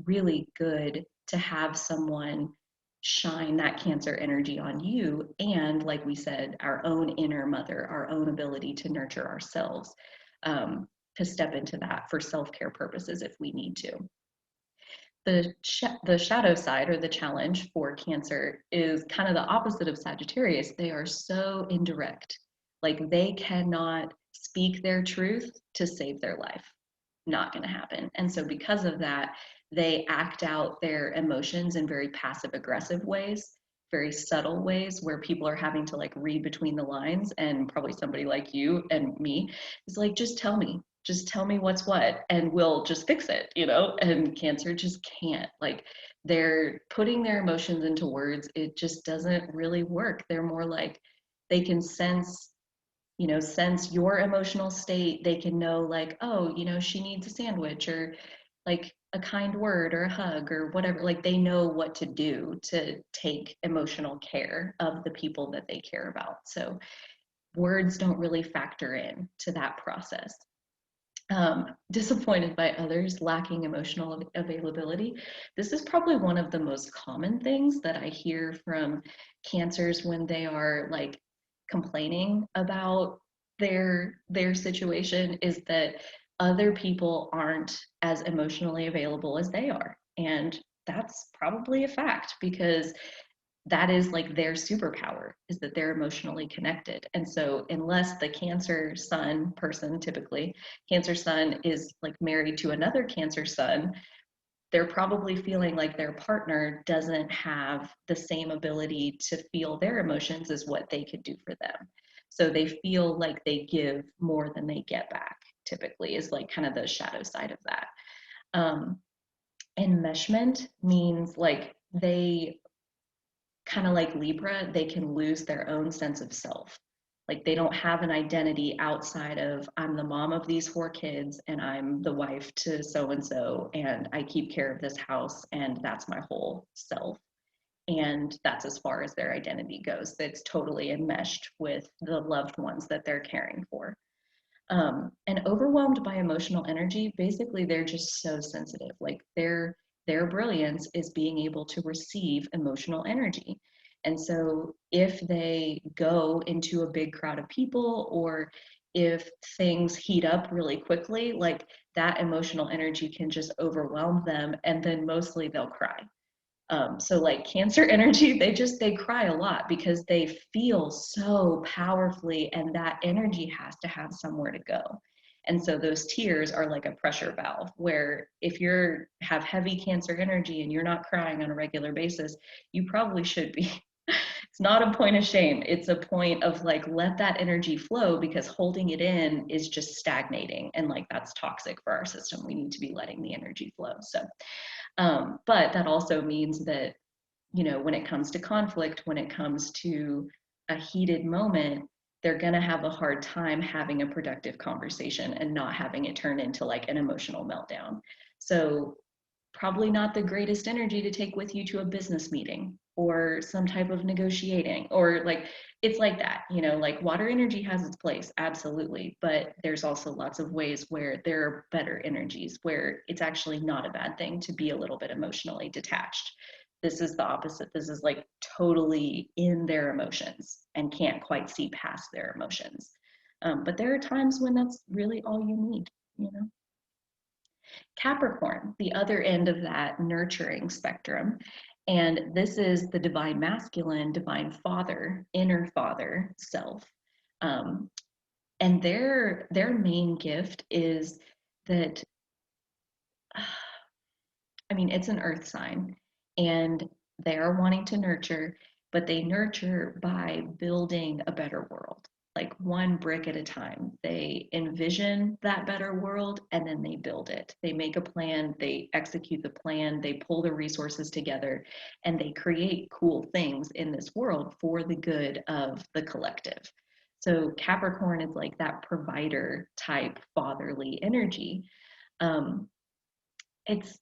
really good to have someone shine that Cancer energy on you. And like we said, our own inner mother, our own ability to nurture ourselves, to step into that for self-care purposes if we need to. the shadow side or the challenge for Cancer is kind of the opposite of Sagittarius. They are so indirect. Like they cannot speak their truth to save their life. Not going to happen. And so because of that, they act out their emotions in very passive aggressive ways, very subtle ways where people are having to like read between the lines, and probably somebody like you and me is like, just tell me what's what and we'll just fix it, you know? And Cancer just can't. Like they're putting their emotions into words. It just doesn't really work. They're more like they can sense, you know, sense your emotional state. They can know like, oh, you know, she needs a sandwich or like a kind word or a hug or whatever. Like they know what to do to take emotional care of the people that they care about. So words don't really factor in to that process. Disappointed by others, lacking emotional availability. This is probably one of the most common things that I hear from Cancers when they are like complaining about their situation, is that other people aren't as emotionally available as they are. And that's probably a fact because that is like their superpower, is that they're emotionally connected. And so unless the Cancer sun person, typically Cancer sun, is like married to another Cancer sun, they're probably feeling like their partner doesn't have the same ability to feel their emotions as what they could do for them. So they feel like they give more than they get back, typically, is like kind of the shadow side of that. Enmeshment means like they, kind of like Libra, they can lose their own sense of self. Like they don't have an identity outside of, I'm the mom of these 4 kids and I'm the wife to so and so and I keep care of this house and that's my whole self. And that's as far as their identity goes. That's totally enmeshed with the loved ones that they're caring for. And overwhelmed by emotional energy, basically they're just so sensitive. Like their brilliance is being able to receive emotional energy. And so if they go into a big crowd of people, or if things heat up really quickly, like that emotional energy can just overwhelm them, and then mostly they'll cry. So like Cancer energy, they cry a lot because they feel so powerfully, and that energy has to have somewhere to go. And so those tears are like a pressure valve, where if you're have heavy Cancer energy and you're not crying on a regular basis, you probably should be. It's not a point of shame. It's a point of like, let that energy flow, because holding it in is just stagnating. And like, that's toxic for our system. We need to be letting the energy flow. So but that also means that, you know, when it comes to conflict, when it comes to a heated moment, they're going to have a hard time having a productive conversation and not having it turn into like an emotional meltdown. So probably not the greatest energy to take with you to a business meeting or some type of negotiating, or like it's like that, you know, like water energy has its place, absolutely, but there's also lots of ways where there are better energies where it's actually not a bad thing to be a little bit emotionally detached. This is the opposite. This is like totally in their emotions and can't quite see past their emotions. But there are times when that's really all you need, you know. Capricorn, the other end of that nurturing spectrum. And this is the divine masculine, divine father, inner father self. Um, and their main gift is that, I mean, it's an earth sign, and they are wanting to nurture, but they nurture by building a better world, like one brick at a time. They envision that better world and then they build it. They make a plan, they execute the plan, they pull the resources together, and they create cool things in this world for the good of the collective. So Capricorn is like that provider type fatherly energy. Um, it's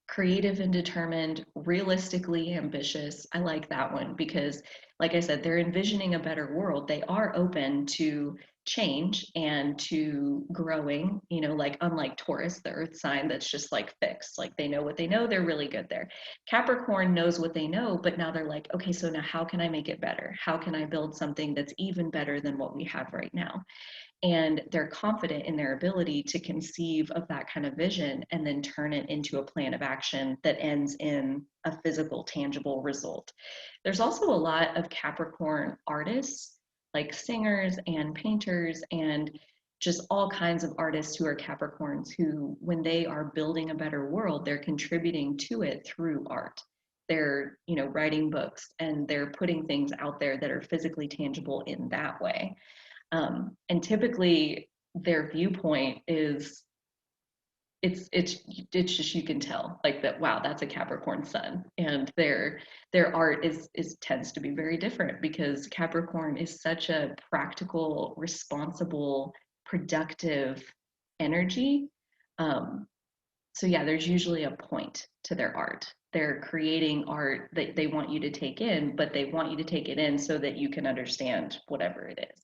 creative and determined, realistically ambitious. I like that one because like I said, they're envisioning a better world. They are open to change and to growing, you know, like unlike Taurus, the earth sign that's just like fixed, like they know what they know, they're really good there. Capricorn knows what they know, but now they're like, okay, so now how can I make it better? How can I build something that's even better than what we have right now? And they're confident in their ability to conceive of that kind of vision and then turn it into a plan of action that ends in a physical, tangible result. There's also a lot of Capricorn artists, like singers and painters and just all kinds of artists who are Capricorns who, when they are building a better world, they're contributing to it through art. They're, you know, writing books and they're putting things out there that are physically tangible in that way. And typically their viewpoint is it's just, you can tell like that, wow, that's a Capricorn sun. And their art is tends to be very different because Capricorn is such a practical, responsible, productive energy. So yeah, there's usually a point to their art. They're creating art that they want you to take in, but they want you to take it in so that you can understand whatever it is.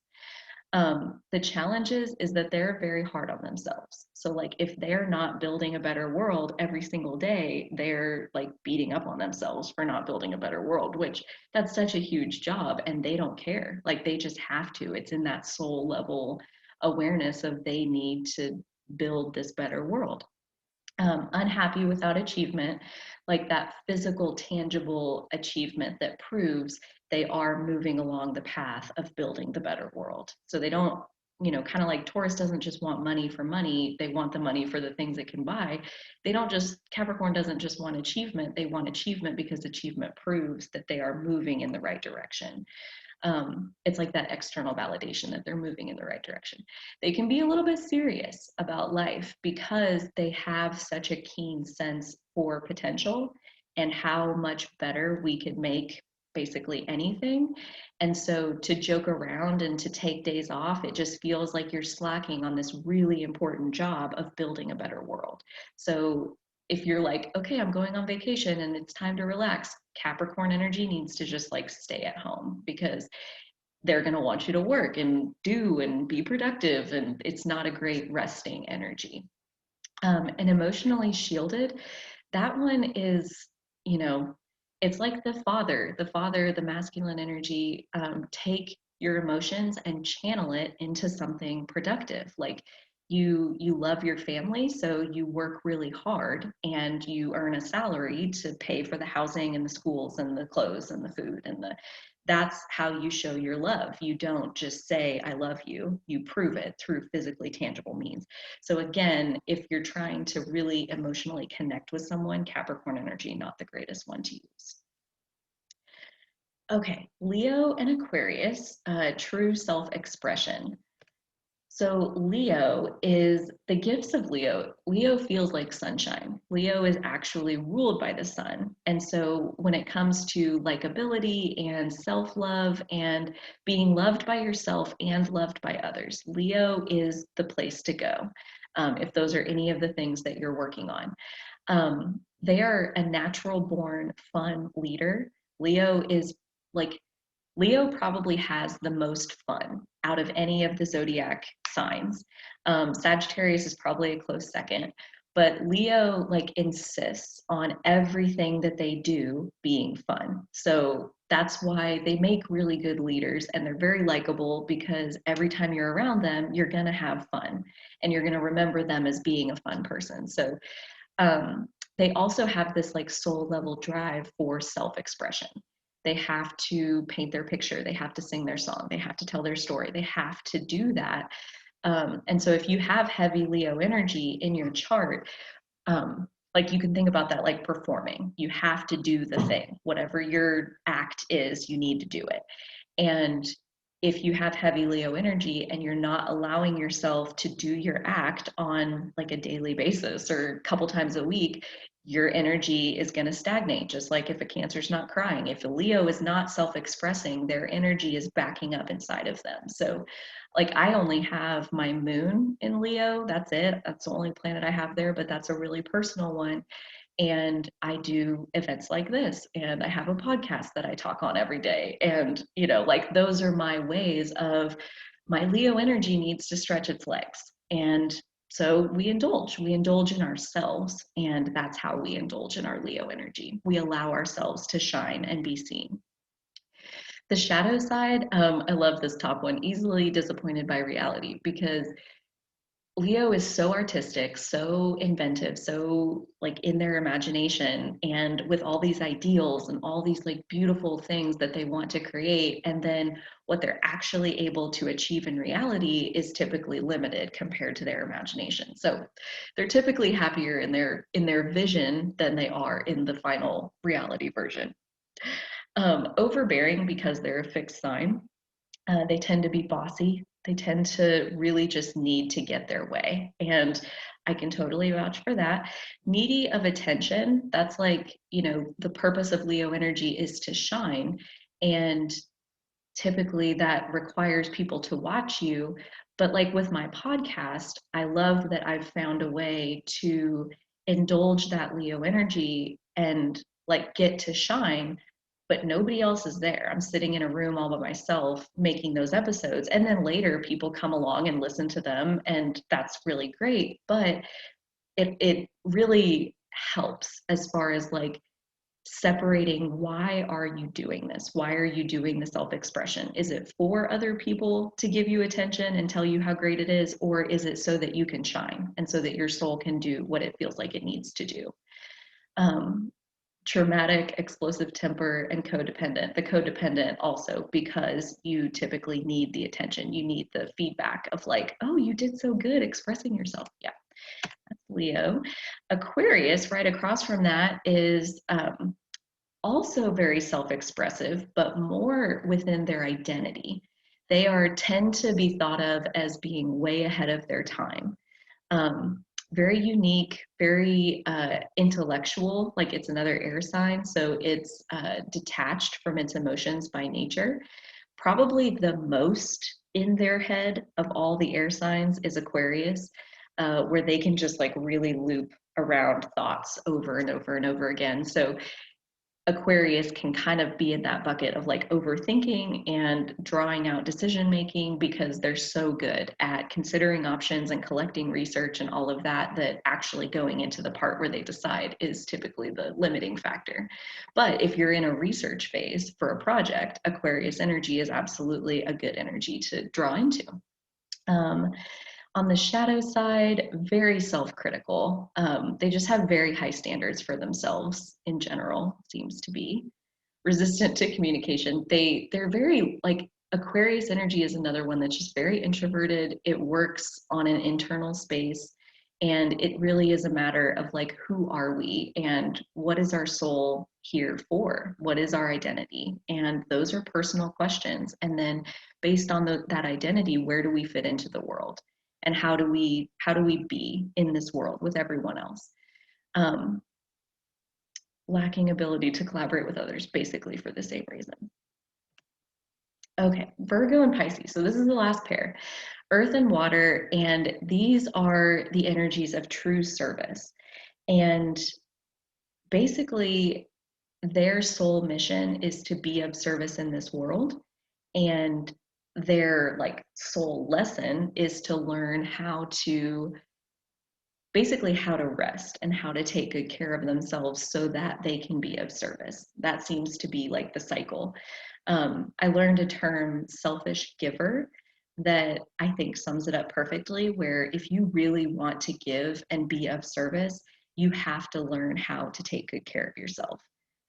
The challenge is that they're very hard on themselves. So like if they're not building a better world every single day, they're like beating up on themselves for not building a better world, which that's such a huge job and they don't care. Like they just have to. It's in that soul level awareness of they need to build this better world. Unhappy without achievement, like that physical, tangible achievement that proves they are moving along the path of building the better world. So they don't, you know, kind of like Taurus doesn't just want money for money, they want the money for the things it can buy. They don't just, Capricorn doesn't just want achievement, they want achievement because achievement proves that they are moving in the right direction. It's like that external validation that they're moving in the right direction. They can be a little bit serious about life because they have such a keen sense for potential and how much better we could make basically anything. And so to joke around and to take days off, it just feels like you're slacking on this really important job of building a better world. So if you're like, okay, I'm going on vacation and it's time to relax, Capricorn energy needs to just like stay at home because they're going to want you to work and do and be productive. And it's not a great resting energy. And emotionally shielded, that one is, you know, it's like the masculine energy, take your emotions and channel it into something productive. Like you love your family, so you work really hard and you earn a salary to pay for the housing and the schools and the clothes and the food and the that's how you show your love. You don't just say I love you, you prove it through physically tangible means. So again, if you're trying to really emotionally connect with someone, Capricorn energy, not the greatest one to use. Okay, Leo and Aquarius, true self-expression. So Leo is the gifts of Leo. Leo feels like sunshine. Leo is actually ruled by the sun. And so when it comes to likability and self-love and being loved by yourself and loved by others, Leo is the place to go if those are any of the things that you're working on. They are a natural born fun leader. Leo is like Leo probably has the most fun out of any of the zodiac signs. Sagittarius is probably a close second, but Leo like insists on everything that they do being fun. So that's why they make really good leaders and they're very likable because every time you're around them, you're gonna have fun and you're gonna remember them as being a fun person. So they also have this like soul level drive for self-expression. They have to paint their picture, they have to sing their song, they have to tell their story, they have to do that. And so if you have heavy Leo energy in your chart, like you can think about that like performing. You have to do the thing, whatever your act is, you need to do it. And if you have heavy Leo energy and you're not allowing yourself to do your act on like a daily basis or a couple times a week, your energy is going to stagnate. Just like if a Cancer's not crying, if a Leo is not self-expressing, their energy is backing up inside of them. So like I only have my moon in Leo, that's it. That's the only planet I have there, but that's a really personal one. and I do events like this, and I have a podcast that I talk on every day. And, like those are my ways of my Leo energy needs to stretch its legs. And so we indulge in ourselves. And that's how we indulge in our Leo energy. We allow ourselves to shine and be seen. The shadow side, I love this top one, easily disappointed by reality, because Leo is so artistic, so inventive, so like in their imagination, and with all these ideals and all these like beautiful things that they want to create. And then what they're actually able to achieve in reality is typically limited compared to their imagination. So they're typically happier in their vision than they are in the final reality version. Overbearing because they're a fixed sign. They tend to be bossy. They tend to really just need to get their way. And I can totally vouch for that. Needy of attention, that's like, the purpose of Leo energy is to shine. And typically that requires people to watch you. But like with my podcast, I love that I've found a way to indulge that Leo energy and like get to shine, but nobody else is there. I'm sitting in a room all by myself making those episodes. And then later people come along and listen to them, and that's really great. But it really helps as far as like separating, why are you doing this? Why are you doing the self-expression? Is it for other people to give you attention and tell you how great it is? Or is it so that you can shine and so that your soul can do what it feels like it needs to do? Traumatic, explosive temper, and codependent. The codependent also, because you typically need the attention. You need the feedback of like, oh, you did so good expressing yourself. Yeah, that's Leo. Aquarius, right across from that, is also very self-expressive, but more within their identity. They tend to be thought of as being way ahead of their time. Very unique, very intellectual, like it's another air sign, so it's detached from its emotions by nature. Probably the most in their head of all the air signs is Aquarius, where they can just like really loop around thoughts over and over and over again. So Aquarius can kind of be in that bucket of like overthinking and drawing out decision making, because they're so good at considering options and collecting research and all of that, that actually going into the part where they decide is typically the limiting factor. But if you're in a research phase for a project, Aquarius energy is absolutely a good energy to draw into. On the shadow side, very self-critical. They just have very high standards for themselves in general, seems to be. Resistant to communication. They're very like Aquarius energy is another one that's just very introverted. It works on an internal space, and it really is a matter of like, who are we and what is our soul here for? What is our identity? And those are personal questions. And then based on that identity, where do we fit into the world? And how do we be in this world with everyone else? Lacking ability to collaborate with others, basically for the same reason. Okay, Virgo and Pisces. So this is the last pair, earth and water, and these are the energies of true service. And basically their soul mission is to be of service in this world, and their like soul lesson is to learn how to rest and how to take good care of themselves so that they can be of service. That seems to be like the cycle. I learned a term, selfish giver, that I think sums it up perfectly, where if you really want to give and be of service, you have to learn how to take good care of yourself.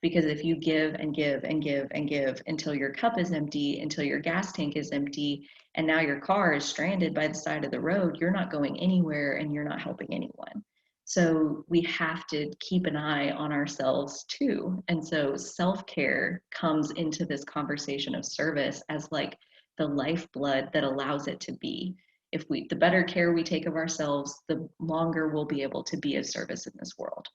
Because if you give and give and give and give until your cup is empty, until your gas tank is empty, and now your car is stranded by the side of the road, you're not going anywhere and you're not helping anyone. So we have to keep an eye on ourselves too. And so self-care comes into this conversation of service as like the lifeblood that allows it to be. The better care we take of ourselves, the longer we'll be able to be of service in this world.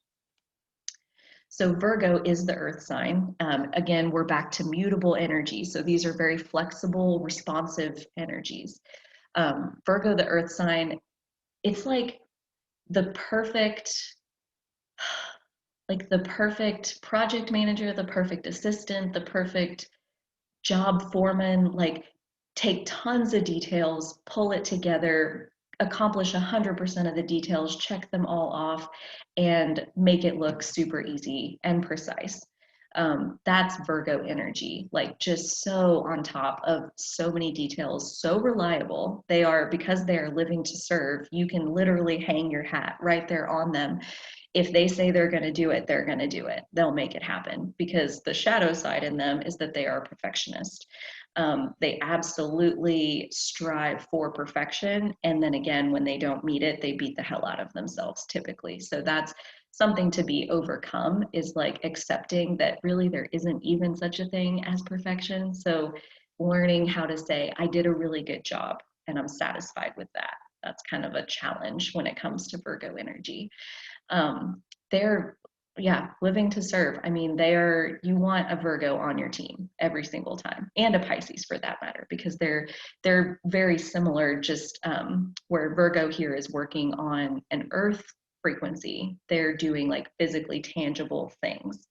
So Virgo is the earth sign. Again, we're back to mutable energy. So these are very flexible, responsive energies. Virgo, the earth sign, it's like the perfect like the perfect project manager, the perfect assistant, the perfect job foreman, like take tons of details, pull it together, accomplish 100% of the details, check them all off, and make it look super easy and precise. That's Virgo energy, like just so on top of so many details, so reliable. They are, because they are living to serve, you can literally hang your hat right there on them. If they say they're going to do it, they're going to do it. They'll make it happen, because the shadow side in them is that they are perfectionist. They absolutely strive for perfection. And then again, when they don't meet it, they beat the hell out of themselves typically. So that's something to be overcome, is like accepting that really there isn't even such a thing as perfection. So learning how to say, I did a really good job and I'm satisfied with that. That's kind of a challenge when it comes to Virgo energy. They're, yeah, living to serve. I mean, they're, you want a Virgo on your team every single time, and a Pisces for that matter, because they're very similar. Just where Virgo here is working on an earth frequency, they're doing like physically tangible things.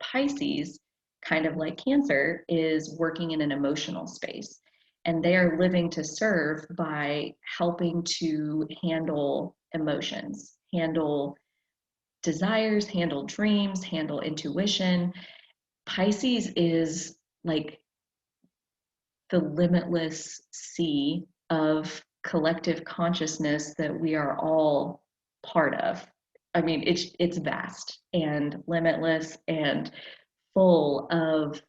Pisces, kind of like Cancer, is working in an emotional space, and they are living to serve by helping to handle emotions, handle desires, handle dreams, handle intuition. Pisces is like the limitless sea of collective consciousness that we are all part of. I mean, it's vast and limitless and full of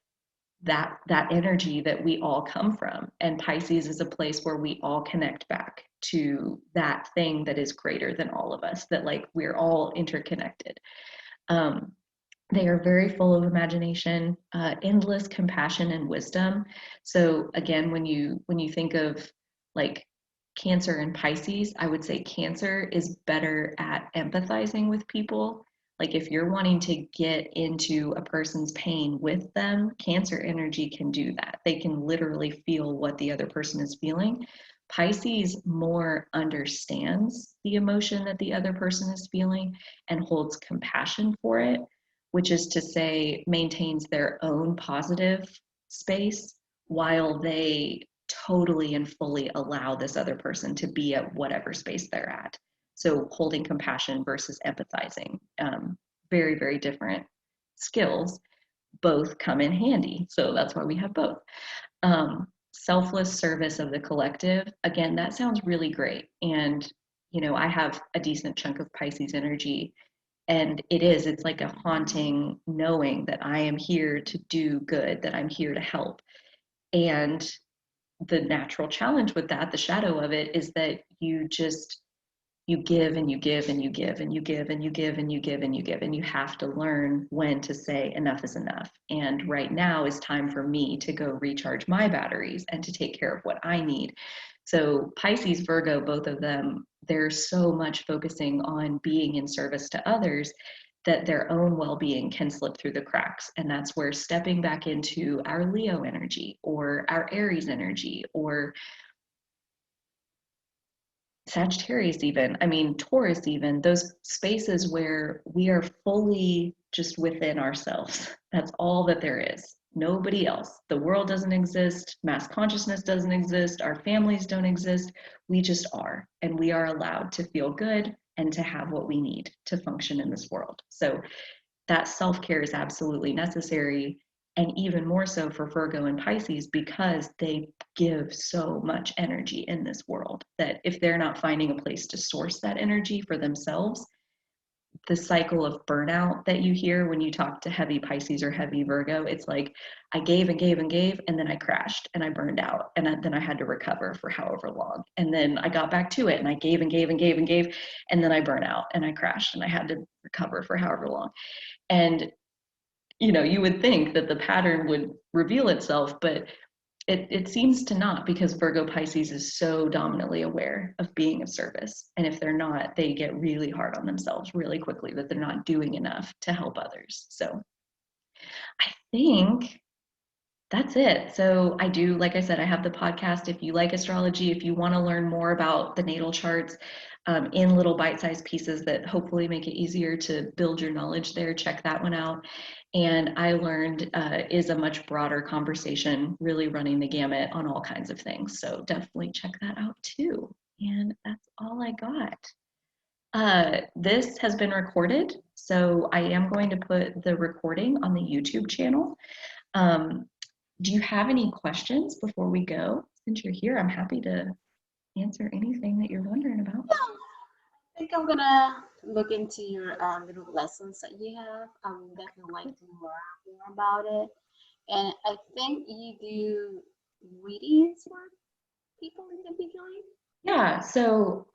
that energy that we all come from. And Pisces is a place where we all connect back to that thing that is greater than all of us, that like we're all interconnected. um, they are very full of imagination, endless compassion and wisdom. So again, when you think of like Cancer and Pisces, I would say Cancer is better at empathizing with people. Like if you're wanting to get into a person's pain with them, Cancer energy can do that. They can literally feel what the other person is feeling. Pisces more understands the emotion that the other person is feeling and holds compassion for it, which is to say, maintains their own positive space while they totally and fully allow this other person to be at whatever space they're at. So, holding compassion versus empathizing, very, very different skills. Both come in handy. So, that's why we have both. Selfless service of the collective. Again, that sounds really great. And, you know, I have a decent chunk of Pisces energy, and it's like a haunting knowing that I am here to do good, that I'm here to help. And the natural challenge with that, the shadow of it, is that you give and you give and you give and you give and you give and you give and you give, and you have to learn when to say enough is enough. And right now is time for me to go recharge my batteries and to take care of what I need. So Pisces, Virgo, both of them, they're so much focusing on being in service to others that their own well-being can slip through the cracks. And that's where stepping back into our Leo energy or our Aries energy or Sagittarius, even, I mean, Taurus, even, those spaces where we are fully just within ourselves. That's all that there is. Nobody else. The world doesn't exist. Mass consciousness doesn't exist. Our families don't exist. We just are. And we are allowed to feel good and to have what we need to function in this world. So that self-care is absolutely necessary, and even more so for Virgo and Pisces, because they give so much energy in this world that if they're not finding a place to source that energy for themselves, the cycle of burnout that you hear when you talk to heavy Pisces or heavy Virgo, it's like I gave and gave and gave, and then I crashed and I burned out, and then I had to recover for however long, and then I got back to it and I gave and gave and gave and gave, and then I burned out and I crashed and I had to recover for however long. And you know, you would think that the pattern would reveal itself, but it seems to not, because Virgo Pisces is so dominantly aware of being of service. And if they're not, they get really hard on themselves really quickly that they're not doing enough to help others. So I think That's it. So I do, like I said, I have the podcast. If you like astrology, if you want to learn more about the natal charts in little bite-sized pieces that hopefully make it easier to build your knowledge there, check that one out. And iLearned is a much broader conversation, really running the gamut on all kinds of things. So definitely check that out too. And that's all I got. This has been recorded, so I am going to put the recording on the YouTube channel. Um, do you have any questions before we go? Since you're here, I'm happy to answer anything that you're wondering about. I think I'm gonna look into your little lessons that you have. I would definitely like to know more about it. And I think you do readings for people individually. Yeah, so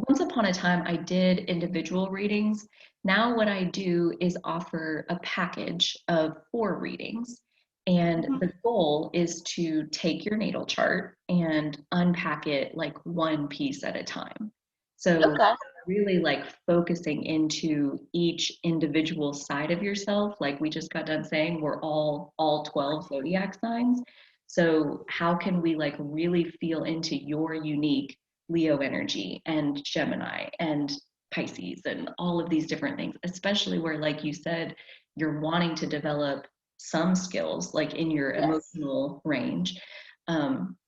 once upon a time, I did individual readings. Now what I do is offer a package of 4 readings. And Mhm. the goal is to take your natal chart and unpack it like one piece at a time. So Okay. really like focusing into each individual side of yourself. Like we just got done saying, we're all 12 zodiac signs. So how can we like really feel into your unique Leo energy and Gemini and Pisces and all of these different things, especially where, like you said, you're wanting to develop some skills like in your Yes. emotional range.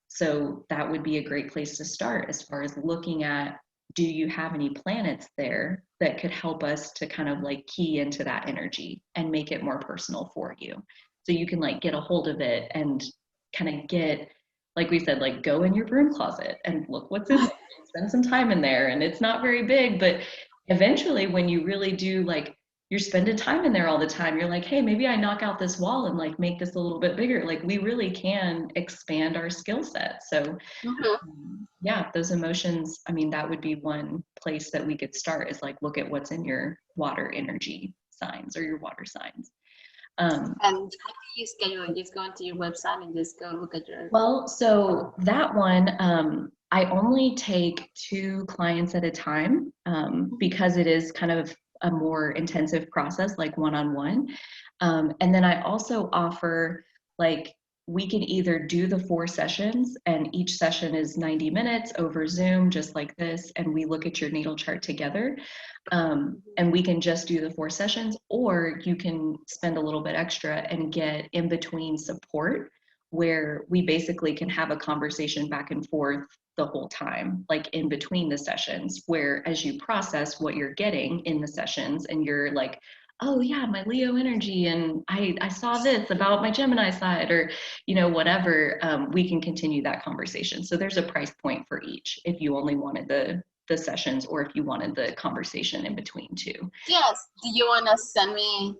So that would be a great place to start as far as looking at, do you have any planets there that could help us to kind of like key into that energy and make it more personal for you? So you can like get a hold of it and kind of get, like we said, like go in your broom closet and look what's in there, spend some time in there. And it's not very big, but eventually when you really do like, you're spending time in there all the time, you're like, hey, maybe I knock out this wall and like make this a little bit bigger. Like we really can expand our skill set. So Mhm. yeah, those emotions, I mean, that would be one place that we could start, is like look at what's in your water energy signs or your water signs. And how do you schedule it? Just go onto your website and just go look at your. Well, so that one, I only take 2 clients at a time because it is kind of a more intensive process, like one-on-one. And then I also offer, like, we can either do the 4 sessions, and each session is 90 minutes over Zoom, just like this, and we look at your natal chart together. And we can just do the 4 sessions, or you can spend a little bit extra and get in between support, where we basically can have a conversation back and forth the whole time, like in between the sessions, where as you process what you're getting in the sessions and you're like, oh yeah, my Leo energy, and I saw this about my Gemini side, or whatever, we can continue that conversation. So there's a price point for each if you only wanted the sessions, or if you wanted the conversation in between too. Yes. Do you want to send me?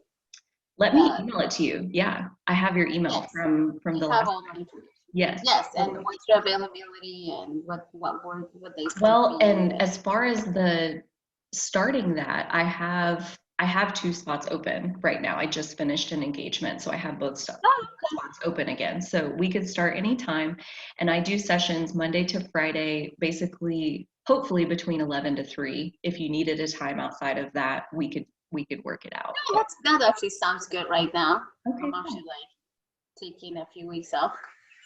Let me email it to you. Yeah, I have your email Yes. from You the have last all the time. information. Yes, Yes. And totally. what's your availability and what days work for Well, you? and as far as the starting that, I have 2 spots open right now. I just finished an engagement, so I have both Oh, spots open again. So we could start anytime, and I do sessions Monday to Friday, basically, hopefully between 11 to 3. If you needed a time outside of that, we could work it out. no, that actually sounds good right now. Okay, I'm actually cool. like taking a few weeks off.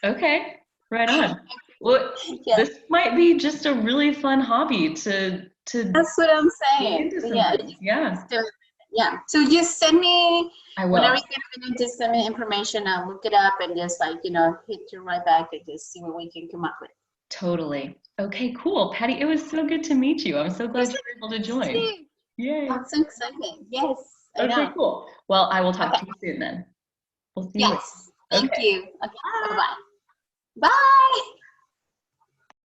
Okay, right on. Well, Yeah, this might be just a really fun hobby to that's what I'm look saying. into some Yeah, things. Yeah, still, yeah. So just send me I whenever will. you get a minute. Just send me information. I'll look it up and just like hit you right back and just see what we can come up with. Totally. Okay, cool. Patty, it was so good to meet you. I'm so glad Yes, you were able to me join. too. Yay. I'm so excited. Yes, I Okay, know. cool. Well, I will talk Okay. to you soon then. We'll see you later. Yes. Thank Okay. you. Okay. Bye. Bye-bye. Bye.